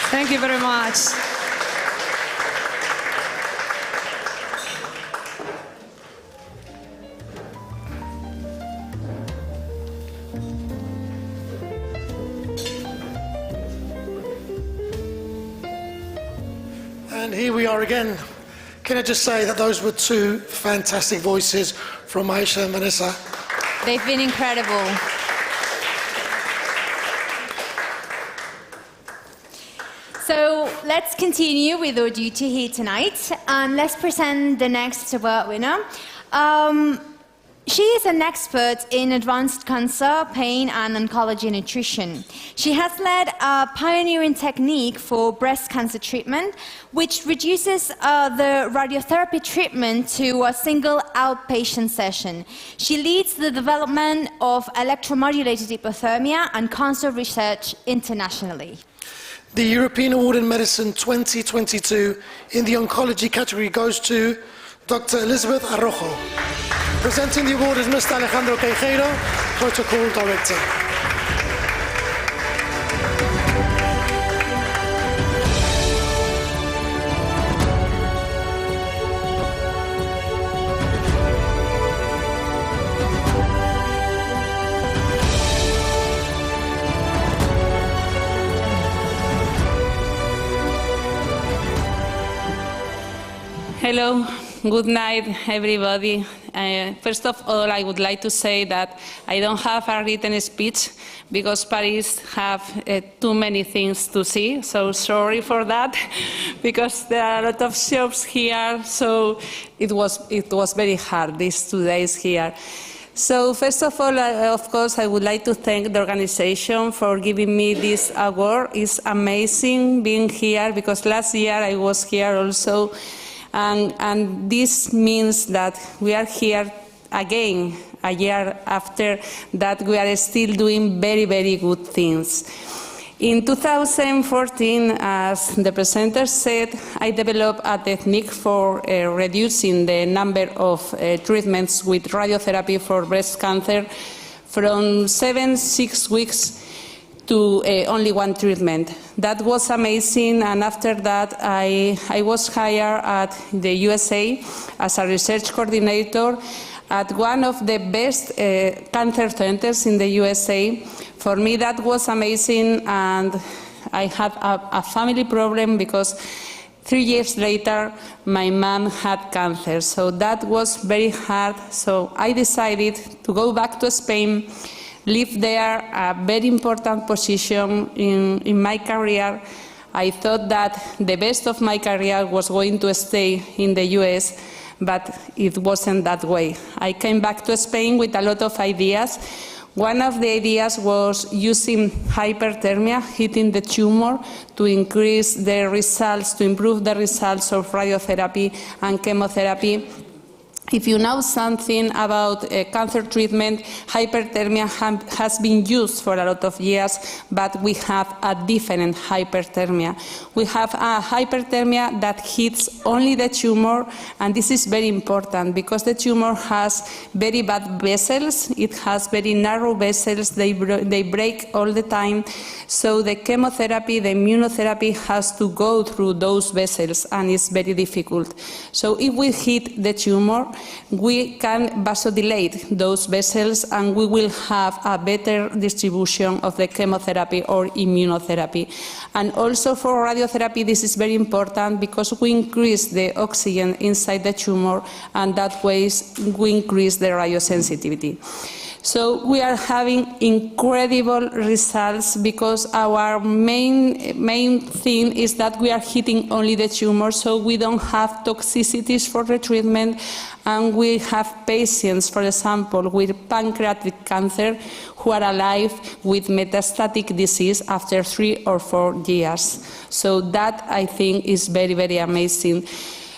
Thank you very much. And here we are again. Can I just say that those were two fantastic voices from Aisha and Vanessa. They've been incredible. So let's continue with our duty here tonight, and let's present the next award winner. She is an expert in advanced cancer, pain, and oncology nutrition. She has led a pioneering technique for breast cancer treatment, which reduces the radiotherapy treatment to a single outpatient session. She leads the development of electromodulated hypothermia and cancer research internationally. The European Award in Medicine 2022 in the oncology category goes to Dr. Elizabeth Arrojo. Presenting the award is Mr. Alejandro Queijeiro, Protocol Director. Hello, good night, everybody. First of all, I would like to say that I don't have a written speech because Paris have too many things to see, so sorry for that, because there are a lot of shops here, so it was very hard these 2 days here. So first of all, of course, I would like to thank the organization for giving me this award. It's amazing being here, because last year I was here also. And this means that we are here again, a year after that we are still doing very, very good things. In 2014, as the presenter said, I developed a technique for reducing the number of treatments with radiotherapy for breast cancer from 6 weeks to only 1 treatment. That was amazing, and after that I was hired at the USA as a research coordinator at one of the best cancer centers in the USA. For me that was amazing, and I had a family problem because 3 years later my mom had cancer, so that was very hard. So I decided to go back to Spain, live there, a very important position in my career. I thought that the best of my career was going to stay in the US, but it wasn't that way. I came back to Spain with a lot of ideas. One of the ideas was using hyperthermia, heating the tumor, to increase the results, to improve the results of radiotherapy and chemotherapy. If you know something about cancer treatment, hyperthermia has been used for a lot of years, but we have a different hyperthermia. We have a hyperthermia that hits only the tumor, and this is very important because the tumor has very bad vessels. It has very narrow vessels. They break all the time. So the chemotherapy, the immunotherapy has to go through those vessels, and it's very difficult. So if we hit the tumor, we can vasodilate those vessels, and we will have a better distribution of the chemotherapy or immunotherapy. And also for radiotherapy, this is very important because we increase the oxygen inside the tumor, and that way we increase the radiosensitivity. So we are having incredible results because our main thing is that we are hitting only the tumor, so we don't have toxicities for the treatment, and we have patients, for example, with pancreatic cancer who are alive with metastatic disease after 3 or 4 years. So that, I think, is very, very amazing.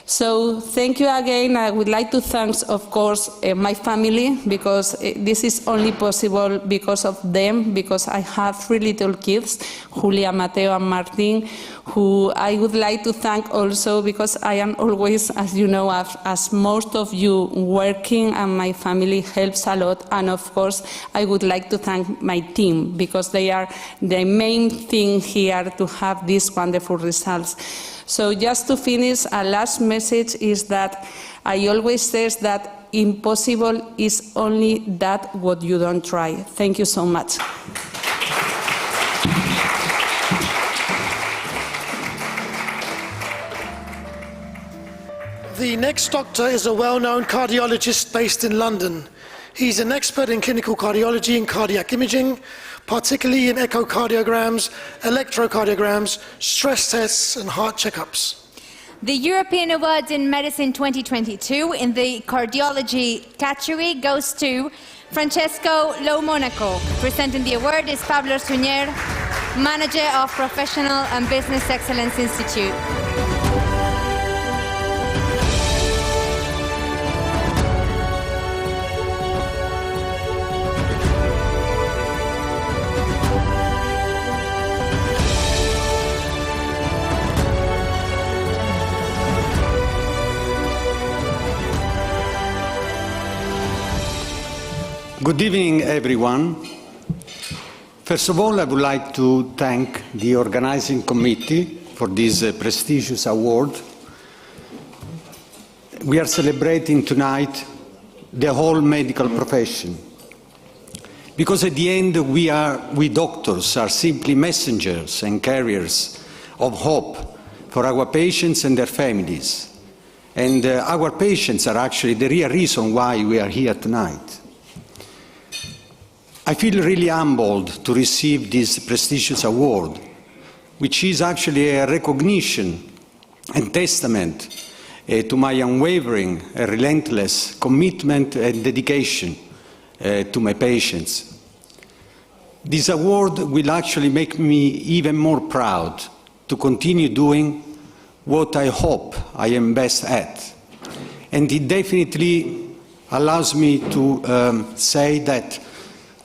So thank you again. I would like to thank, of course, my family, because this is only possible because of them, because I have 3 little kids, Julia, Mateo, and Martin, who I would like to thank also because I am always, as you know, as most of you, working, and my family helps a lot. And of course, I would like to thank my team because they are the main thing here to have these wonderful results. So just to finish, a last message is that I always say that impossible is only that what you don't try. Thank you so much. The next doctor is a well-known cardiologist based in London. He's an expert in clinical cardiology and cardiac imaging, particularly in echocardiograms, electrocardiograms, stress tests, and heart checkups. The European Awards in Medicine 2022 in the cardiology category goes to Francesco Lo Monaco. Presenting the award is Pablo Suñer, manager of Professional and Business Excellence Institute. Good evening, everyone. First of all, I would like to thank the organizing committee for this prestigious award. We are celebrating tonight the whole medical profession, because at the end we doctors are simply messengers and carriers of hope for our patients and their families. And our patients are actually the real reason why we are here tonight. I feel really humbled to receive this prestigious award, which is actually a recognition and testament to my unwavering, relentless commitment and dedication to my patients. This award will actually make me even more proud to continue doing what I hope I am best at. And it definitely allows me to say that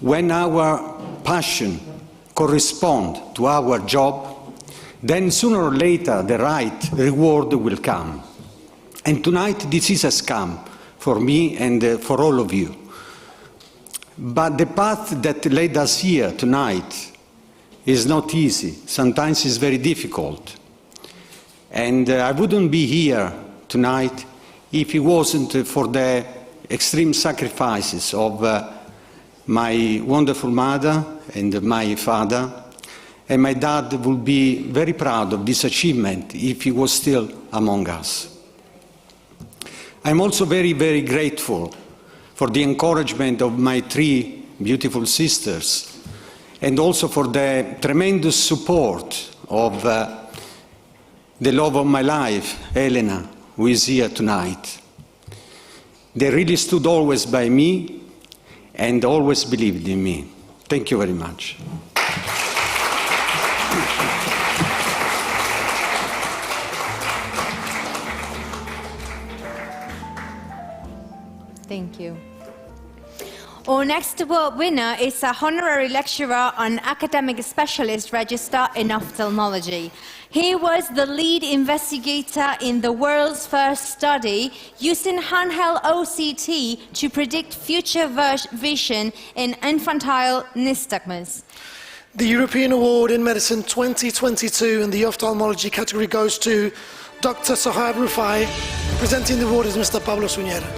when our passion corresponds to our job, then sooner or later the right reward will come. And tonight this has come for me and for all of you. But the path that led us here tonight is not easy. Sometimes it's very difficult. And I wouldn't be here tonight if it wasn't for the extreme sacrifices of my wonderful mother and my father. And my dad would be very proud of this achievement if he was still among us. I'm also very, very grateful for the encouragement of my 3 beautiful sisters, and also for the tremendous support of the love of my life, Elena, who is here tonight. They really stood always by me and always believed in me. Thank you very much. Thank you. Our next award winner is a honorary lecturer on academic specialist register in ophthalmology. He was the lead investigator in the world's first study using handheld OCT to predict future vision in infantile nystagmus. The European Award in Medicine 2022 in the ophthalmology category goes to Dr. Sohaib Rufai. Presenting the award is Mr. Pablo Suñera.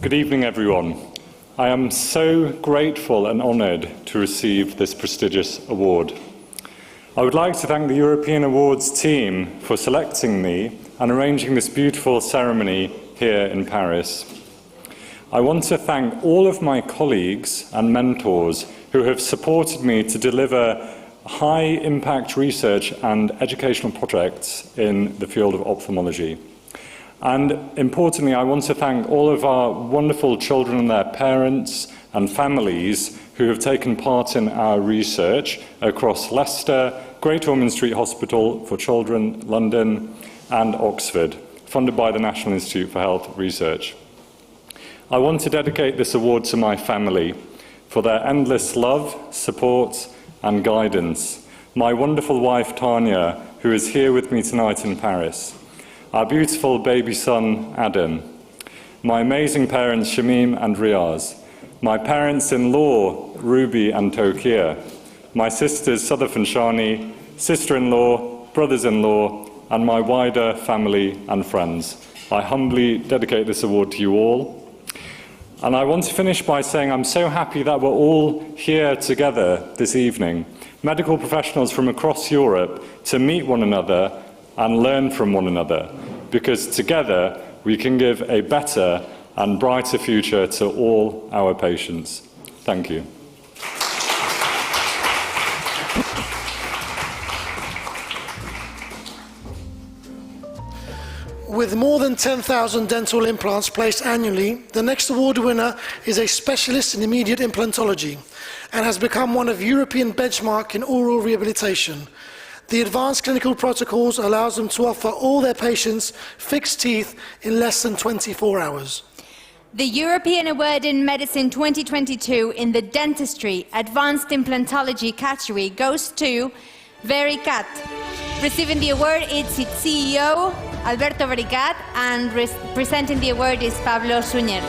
Good evening, everyone. I am so grateful and honoured to receive this prestigious award. I would like to thank the European Awards team for selecting me and arranging this beautiful ceremony here in Paris. I want to thank all of my colleagues and mentors who have supported me to deliver high-impact research and educational projects in the field of ophthalmology. And importantly, I want to thank all of our wonderful children and their parents and families who have taken part in our research across Leicester, Great Ormond Street Hospital for Children, London, and Oxford, funded by the National Institute for Health Research. I want to dedicate this award to my family for their endless love, support, and guidance. My wonderful wife, Tanya, who is here with me tonight in Paris. Our beautiful baby son, Adam, my amazing parents, Shamim and Riaz, my parents-in-law, Ruby and Tokia, my sisters, Sadaf and Shani, sister-in-law, brothers-in-law, and my wider family and friends. I humbly dedicate this award to you all. And I want to finish by saying I'm so happy that we're all here together this evening, medical professionals from across Europe, to meet one another and learn from one another, because together we can give a better and brighter future to all our patients. Thank you. With more than 10,000 dental implants placed annually, the next award winner is a specialist in immediate implantology and has become one of European benchmark in oral rehabilitation. The advanced clinical protocols allows them to offer all their patients fixed teeth in less than 24 hours. The European Award in Medicine 2022 in the Dentistry Advanced Implantology category goes to Vericat. Receiving the award is its CEO, Alberto Vericat, and presenting the award is Pablo Suñer.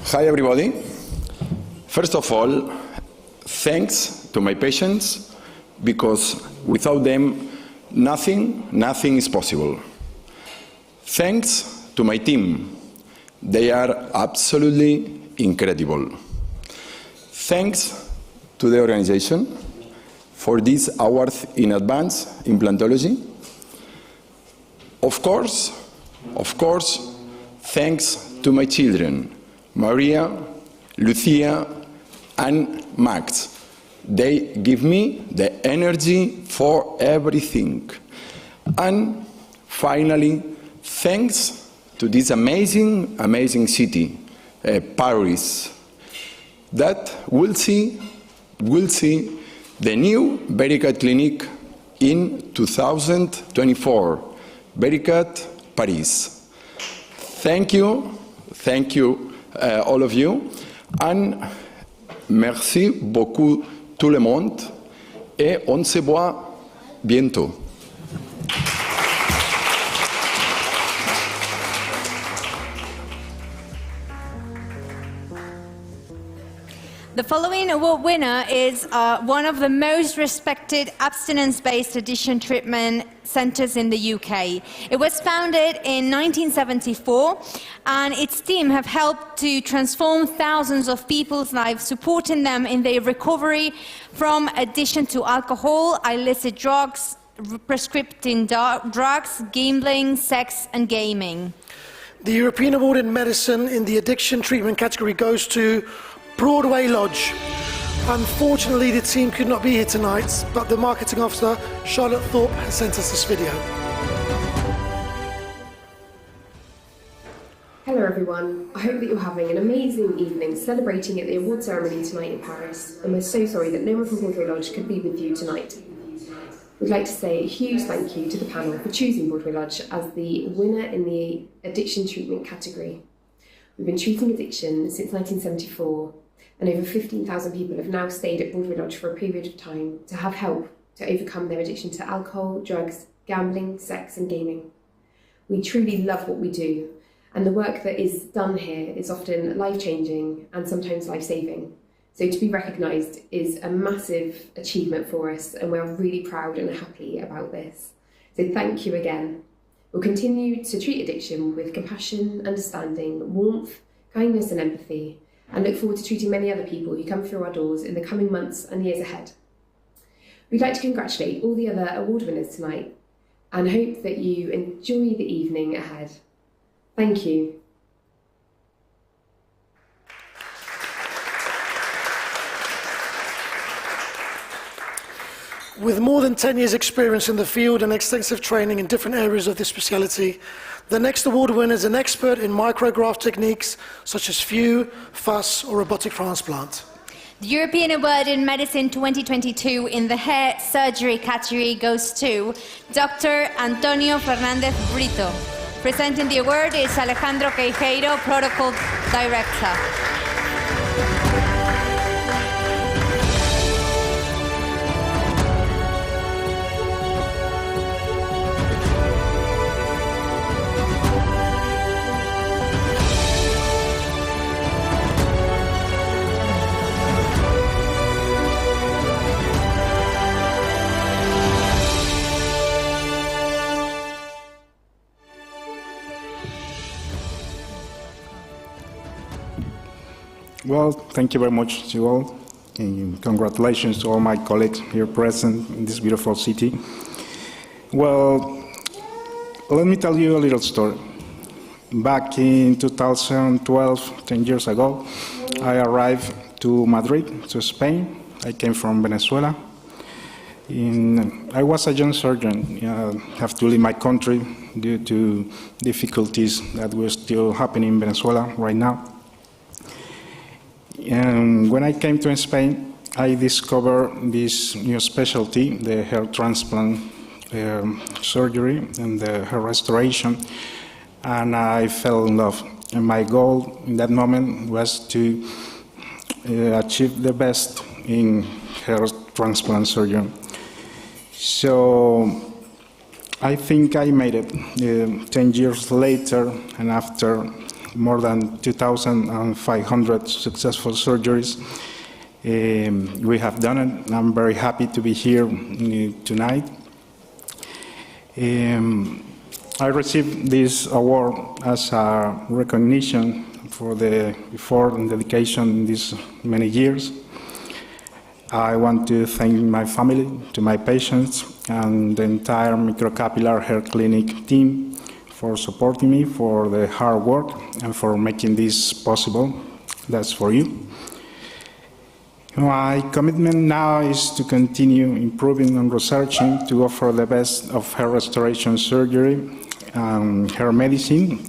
Hi everybody. First of all, thanks to my patients, because without them, nothing is possible. Thanks to my team. They are absolutely incredible. Thanks to the organization for this award in advance implantology. Of course, thanks to my children, Maria, Lucia, and Max. They give me the energy for everything. And finally, thanks to this amazing city, Paris, that will see the new Vericat Clinic in 2024, Vericat Paris. Thank you, all of you, and merci beaucoup tout le monde, et on se voit bientôt. The following award winner is one of the most respected abstinence-based addiction treatment centers in the UK. It was founded in 1974, and its team have helped to transform thousands of people's lives, supporting them in their recovery from addiction to alcohol, illicit drugs, prescription drugs, gambling, sex, and gaming. The European Award in Medicine in the addiction treatment category goes to Broadway Lodge. Unfortunately, the team could not be here tonight, but the marketing officer, Charlotte Thorpe, has sent us this video. Hello everyone, I hope that you're having an amazing evening celebrating at the award ceremony tonight in Paris, and we're so sorry that no one from Broadway Lodge could be with you tonight. We'd like to say a huge thank you to the panel for choosing Broadway Lodge as the winner in the addiction treatment category. We've been treating addiction since 1974, and over 15,000 people have now stayed at Broadway Lodge for a period of time to have help to overcome their addiction to alcohol, drugs, gambling, sex and gaming. We truly love what we do, and the work that is done here is often life-changing and sometimes life-saving. So to be recognised is a massive achievement for us, and we're really proud and happy about this. So thank you again. We'll continue to treat addiction with compassion, understanding, warmth, kindness and empathy, and look forward to treating many other people who come through our doors in the coming months and years ahead. We'd like to congratulate all the other award winners tonight and hope that you enjoy the evening ahead. Thank you. With more than 10 years' experience in the field and extensive training in different areas of this speciality, the next award winner is an expert in micrograft techniques such as FEW, FUS or robotic transplant. The European Award in Medicine 2022 in the hair surgery category goes to Dr. Antonio Fernandez Brito. Presenting the award is Alejandro Queijeiro, Protocol Director. Well, thank you very much to you all, and congratulations to all my colleagues here present in this beautiful city. Well, let me tell you a little story. Back in 2012, 10 years ago, I arrived to Madrid, to Spain. I came from Venezuela. I was a young surgeon. Have to leave my country due to difficulties that were still happening in Venezuela right now. And when I came to Spain, I discovered this new specialty, the hair transplant surgery and the hair restoration, and I fell in love. And my goal in that moment was to achieve the best in hair transplant surgery. So I think I made it. 10 years later, and after more than 2,500 successful surgeries, we have done it. I'm very happy to be here tonight. I received this award as a recognition for the effort and dedication these many years. I want to thank my family, to my patients, and the entire microcapillar hair clinic team for supporting me, for the hard work, and for making this possible. That's for you. My commitment now is to continue improving and researching to offer the best of hair restoration surgery and hair medicine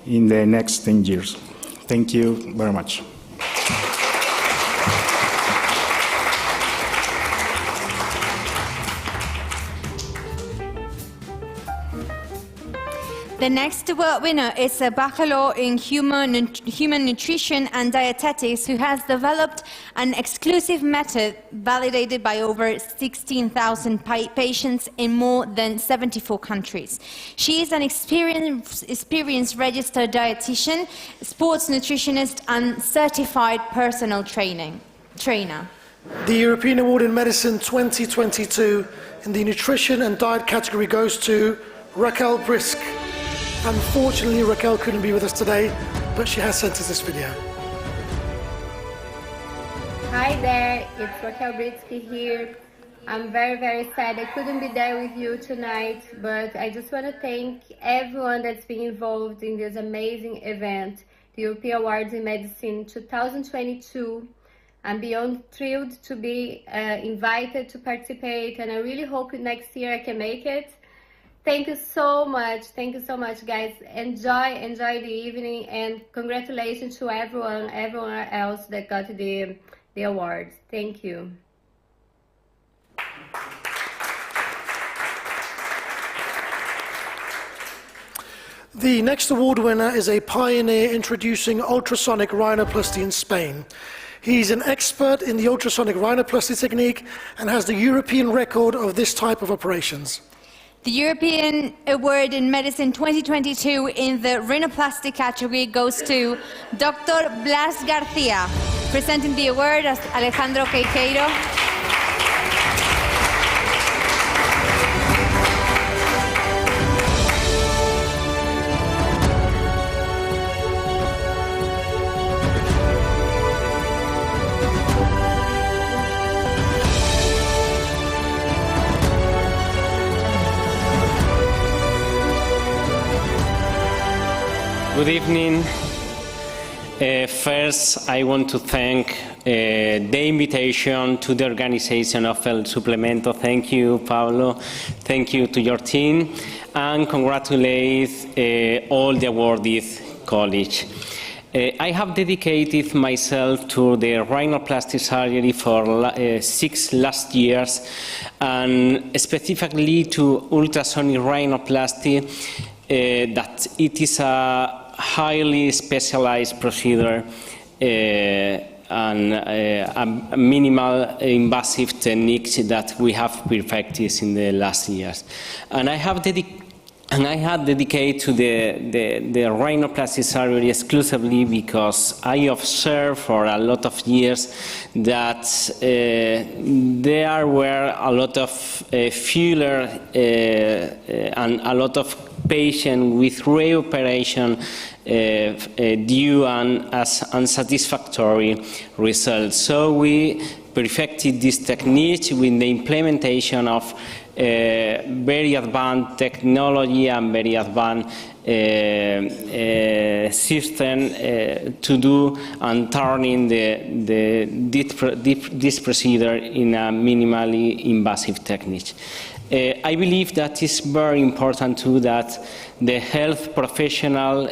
in the next 10 years. Thank you very much. The next award winner is a bachelor in human nutrition and dietetics who has developed an exclusive method validated by over 16,000 patients in more than 74 countries. She is an experienced registered dietitian, sports nutritionist, and certified personal trainer. The European Award in Medicine 2022 in the nutrition and diet category goes to Raquel Brisk. Unfortunately, Raquel couldn't be with us today, but she has sent us this video. Hi there, it's Raquel Britsky here. I'm very sad I couldn't be there with you tonight, but I just want to thank everyone that's been involved in this amazing event, the European Awards in Medicine 2022. I'm beyond thrilled to be invited to participate, and I really hope next year I can make it. Thank you so much, guys. Enjoy the evening, and congratulations to everyone else that got the awards. Thank you. The next award winner is a pioneer introducing ultrasonic rhinoplasty in Spain. He's an expert in the ultrasonic rhinoplasty technique and has the European record of this type of operations. The European Award in Medicine 2022 in the rhinoplasty category goes to Dr. Blas Garcia. Presenting the award as Alejandro Queiqueiro. Good evening. First, I want to thank the invitation to the organization of El Suplemento. Thank you, Pablo. Thank you to your team, and congratulate all the awardees colleagues. I have dedicated myself to the rhinoplasty surgery for 6 last years, and specifically to ultrasonic rhinoplasty, that it is a highly specialized procedure and a minimal invasive techniques that we have perfected in the last years. And I had dedicated to the rhinoplasty surgery exclusively because I observed for a lot of years that there were a lot of filler and a lot of patients with reoperation due and as unsatisfactory results. So we perfected this technique with the implementation of very advanced technology and very advanced system to do and turning this procedure in a minimally invasive technique. I believe that it's very important too that the health professional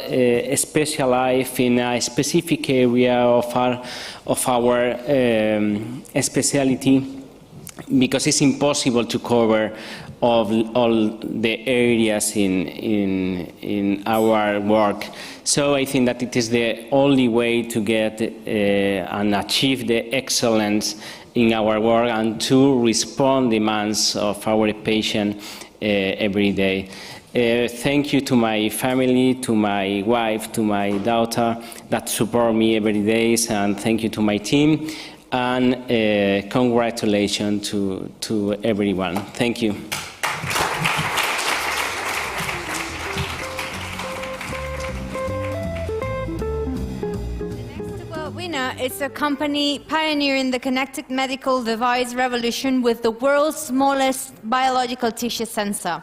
specialize in a specific area of our specialty, because it's impossible to cover all the areas in our work. So I think that it is the only way to get and achieve the excellence in our work and to respond demands of our patient every day. Thank you to my family, to my wife, to my daughter that support me every day, and thank you to my team, and congratulations to everyone. Thank you. It's a company pioneering the connected medical device revolution with the world's smallest biological tissue sensor.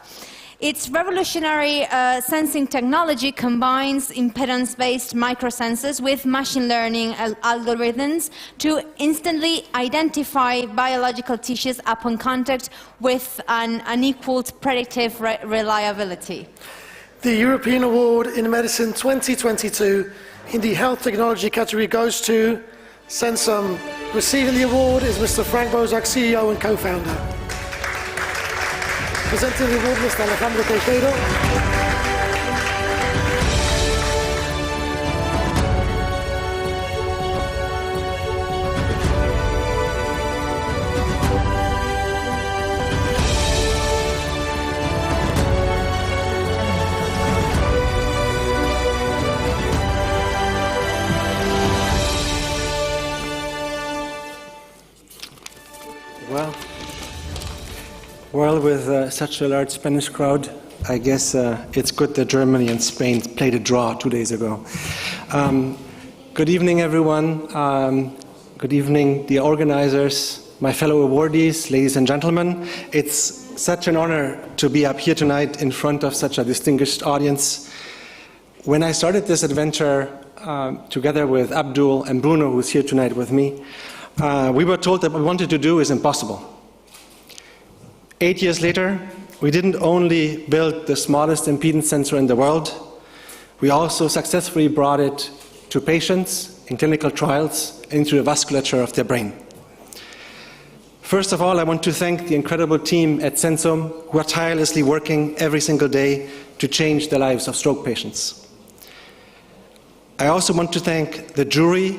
Its revolutionary sensing technology combines impedance-based microsensors with machine learning algorithms to instantly identify biological tissues upon contact with an unequaled predictive reliability. The European Award in Medicine 2022 in the Health Technology category goes to Sensum. Receiving the award is Mr. Frank Bozak, CEO and co-founder. Presenting the award, Mr. Alejandro Teixeira. Well, with such a large Spanish crowd, I guess it's good that Germany and Spain played a draw 2 days ago. Good evening, everyone. Good evening, the organizers, my fellow awardees, ladies and gentlemen. It's such an honor to be up here tonight in front of such a distinguished audience. When I started this adventure together with Abdul and Bruno, who's here tonight with me, we were told that what we wanted to do is impossible. 8 years later, we didn't only build the smallest impedance sensor in the world, we also successfully brought it to patients in clinical trials into the vasculature of their brain. First of all, I want to thank the incredible team at Sensum who are tirelessly working every single day to change the lives of stroke patients. I also want to thank the jury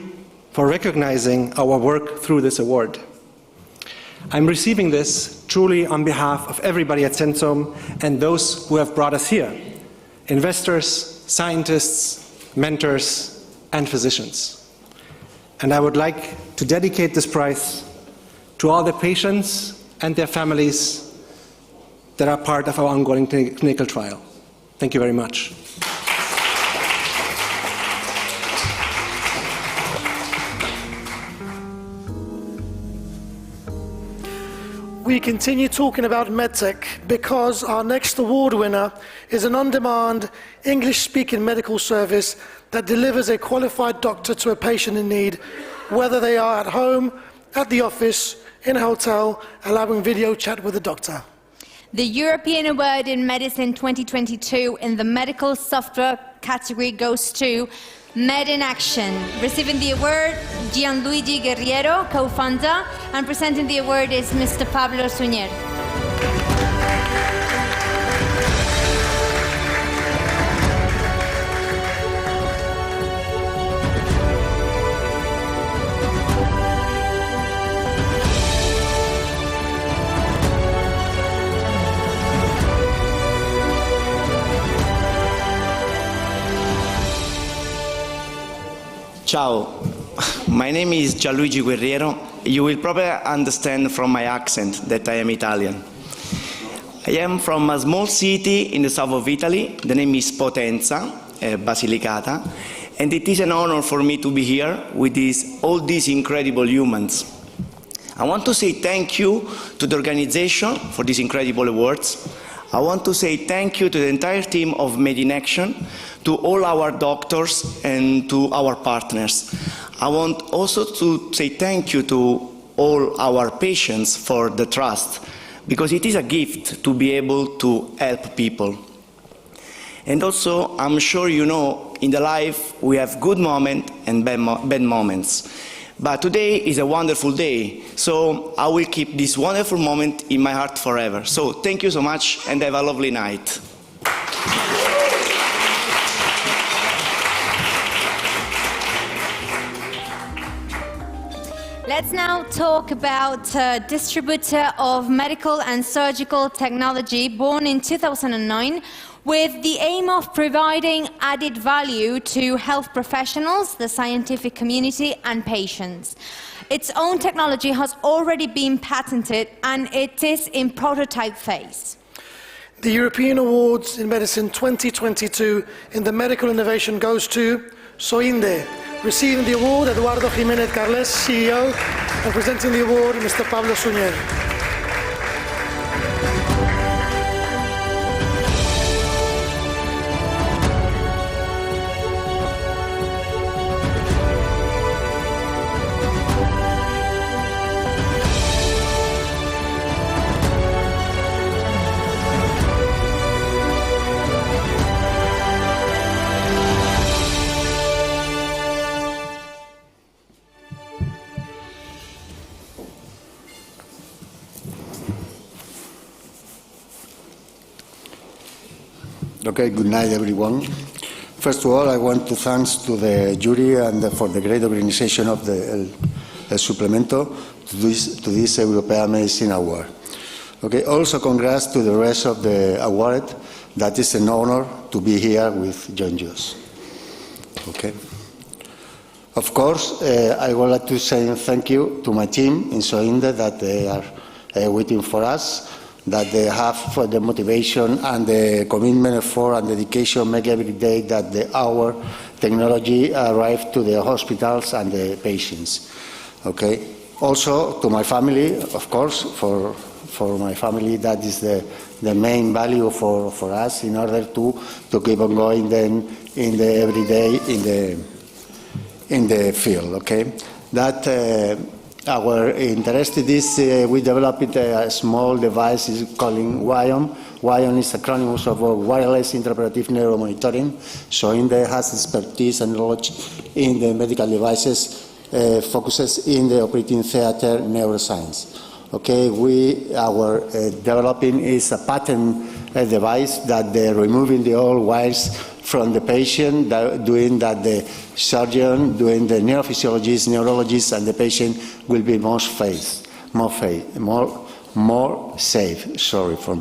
for recognizing our work through this award. I'm receiving this truly on behalf of everybody at Sensum and those who have brought us here, investors, scientists, mentors, and physicians. And I would like to dedicate this prize to all the patients and their families that are part of our ongoing clinical trial. Thank you very much. We continue talking about MedTech because our next award winner is an on-demand English-speaking medical service that delivers a qualified doctor to a patient in need, whether they are at home, at the office, in a hotel, allowing video chat with the doctor. The European Award in Medicine 2022 in the medical software category goes to Med in Action. Receiving the award, Gianluigi Guerriero, co-founder, and presenting the award is Mr. Pablo Suñer. Ciao, my name is Gianluigi Guerriero. You will probably understand from my accent that I am Italian. I am from a small city in the south of Italy. The name is Potenza. Basilicata, and it is an honor for me to be here with all these incredible humans. I want to say thank you to the organization for these incredible awards. I want to say thank you to the entire team of Made in Action, to all our doctors and to our partners. I want also to say thank you to all our patients for the trust, because it is a gift to be able to help people. And also, I'm sure you know, in the life we have good moments and bad moments. But today is a wonderful day, so I will keep this wonderful moment in my heart forever. So thank you so much and have a lovely night. Let's now talk about a distributor of medical and surgical technology born in 2009 with the aim of providing added value to health professionals, the scientific community and patients. Its own technology has already been patented and it is in prototype phase. The European Awards in Medicine 2022 in the medical innovation goes to Soinde. Receiving the award, Eduardo Jiménez Carles, CEO, and presenting the award, Mr. Pablo Suñer. Okay, good night, everyone. First of all, I want to thank to the jury and for the great organization of the El Suplemento to this European Medicine Award. Okay, also congrats to the rest of the award. That is an honor to be here with John Jones. Okay. Of course, I would like to say thank you to my team in Soinde that they are waiting for us, that they have for the motivation and the commitment, effort and dedication make every day that our technology arrive to the hospitals and the patients. Okay. Also to my family, of course, for my family, that is the main value for us in order to keep on going then in the everyday in the field. Okay. That our interest is we developed a small device is calling WION. WION is acronym of Wireless Interpretive Neuromonitoring. So Inde has expertise and knowledge in the medical devices, focuses in the operating theater neuroscience. Okay, our developing is a patent device that they're removing the old wires from the patient, doing that the surgeon, doing the neurophysiologist, neurologist, and the patient will be more safe. Sorry for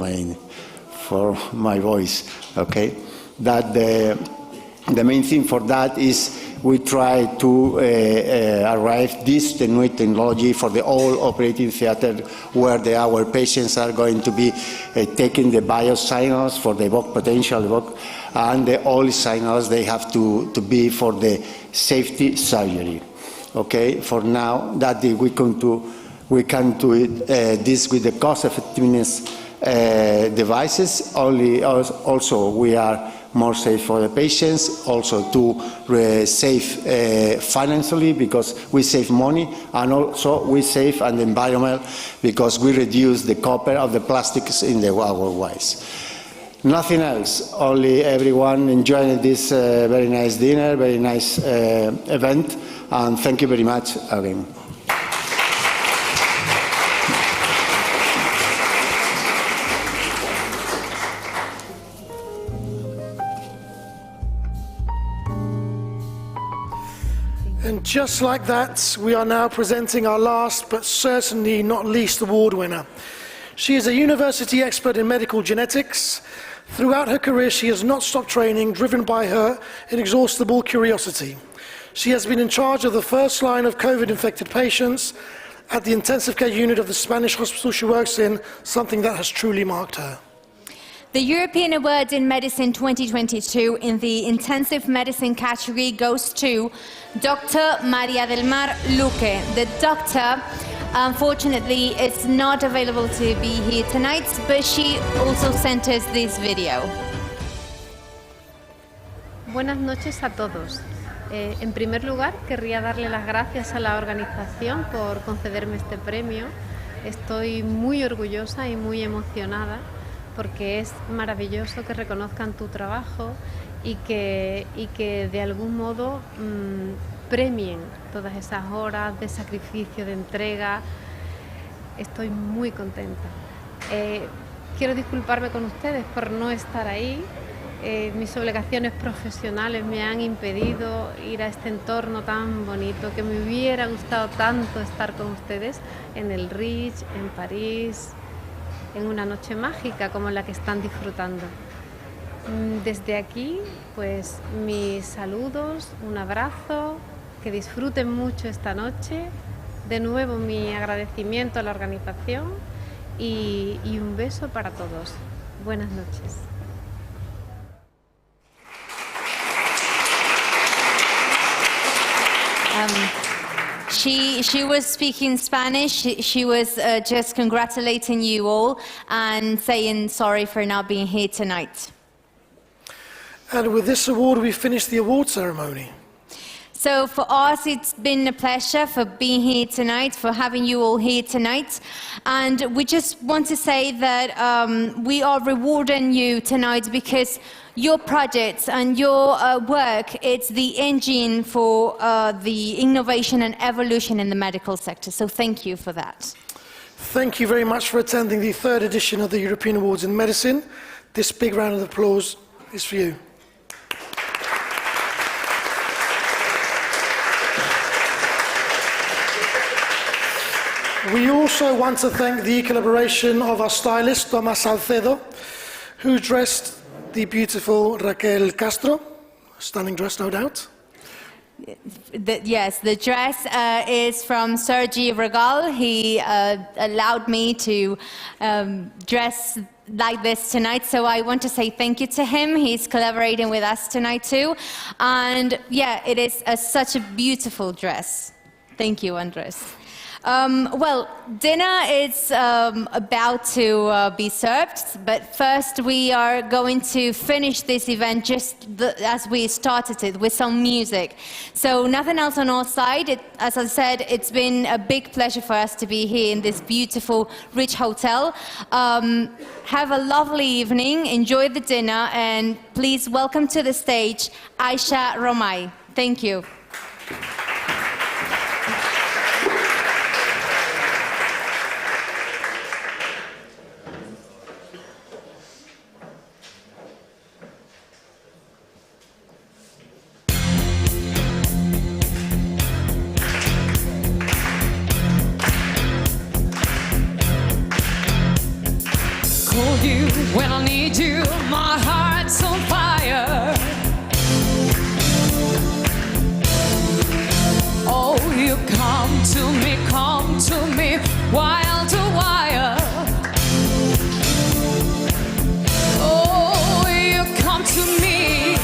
my voice. Okay, that the main thing for that is we try to arrive this new technology for the whole operating theater where our patients are going to be taking the biosignals for the evoked potential evoked, and all signals they have to be for the safety surgery. Okay, for now that we can do it this with the cost effectiveness devices. Also we are more safe for the patients, also to save financially because we save money, and also we save the environment because we reduce the copper of the plastics in our wires. Nothing else, only everyone enjoying this very nice dinner, very nice event, and thank you very much again. And just like that, we are now presenting our last but certainly not least award winner. She is a university expert in medical genetics. Throughout her career, she has not stopped training, driven by her inexhaustible curiosity. She has been in charge of the first line of COVID-infected patients at the intensive care unit of the Spanish hospital she works in, something that has truly marked her. The European Award in Medicine 2022 in the Intensive Medicine category goes to Dr. María del Mar Luque. The doctor, unfortunately, is not available to be here tonight, but she also sent us this video. Buenas noches a todos. En primer lugar, querría darle las gracias a la organización por concederme este premio. Estoy muy orgullosa y muy emocionada porque es maravilloso que reconozcan tu trabajo y que de algún modo premien todas esas horas de sacrificio, de entrega. Estoy muy contenta. Quiero disculparme con ustedes por no estar ahí. Mis obligaciones profesionales me han impedido ir a este entorno tan bonito, que me hubiera gustado tanto estar con ustedes en el Ritz, en París, en una noche mágica como la que están disfrutando. Desde aquí, pues mis saludos, un abrazo, que disfruten mucho esta noche. De nuevo mi agradecimiento a la organización y un beso para todos. Buenas noches. She was speaking Spanish. She was just congratulating you all and saying sorry for not being here tonight. And with this award, we finished the award ceremony. So for us, it's been a pleasure for being here tonight, for having you all here tonight. And we just want to say that we are rewarding you tonight because your projects and your work, it's the engine for the innovation and evolution in the medical sector. So thank you for that. Thank you very much for attending the 3rd edition of the European Awards in Medicine. This big round of applause is for you. We also want to thank the collaboration of our stylist, Tomás Salcedo, who dressed the beautiful Raquel Castro. Stunning dress, no doubt. Yes, the dress is from Sergi Regal. He allowed me to dress like this tonight, so I want to say thank you to him. He's collaborating with us tonight too. And yeah, it is such a beautiful dress. Thank you, Andres. Well, dinner is about to be served, but first we are going to finish this event just as we started it, with some music. So nothing else on our side. As I said, it's been a big pleasure for us to be here in this beautiful, rich hotel. Have a lovely evening, enjoy the dinner, and please welcome to the stage Aisha Romay. Thank you. You when I need you, my heart's on fire. Oh, you come to me, wild to wire. Oh, you come to me,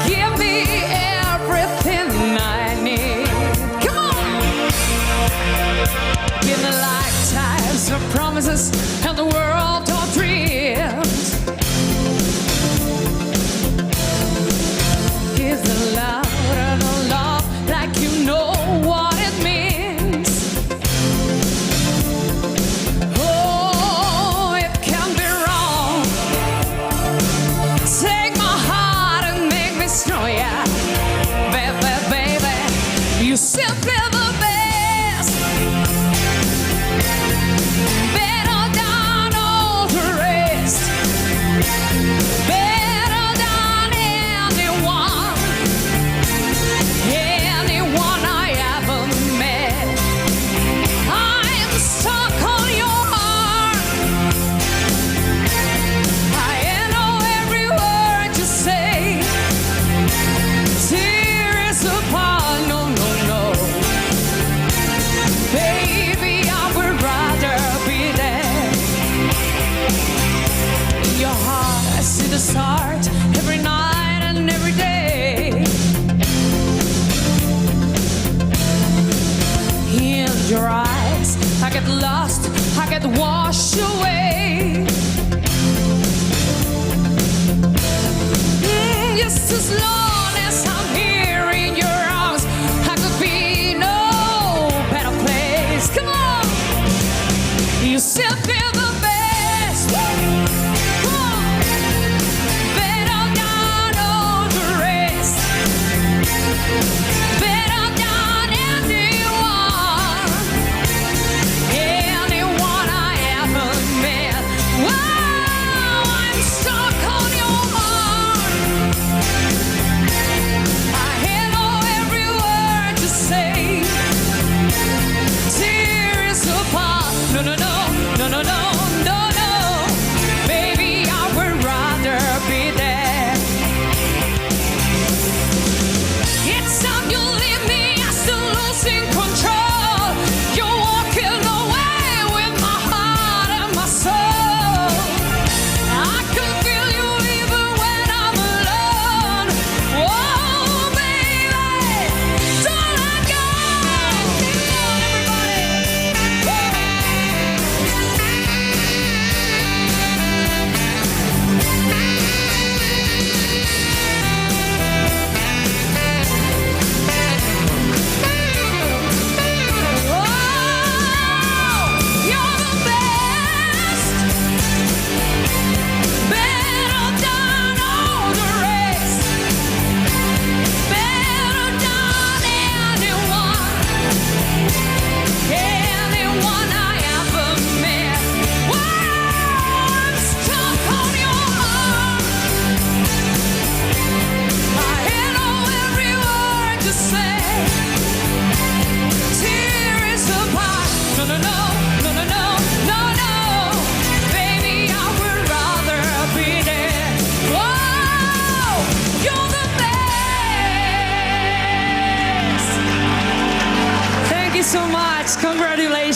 give me everything I need. Come on, give me lifetimes of promises and the world of dreams. Is the love and the love like you know what it means?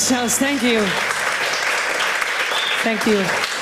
Precious. Thank you. Thank you.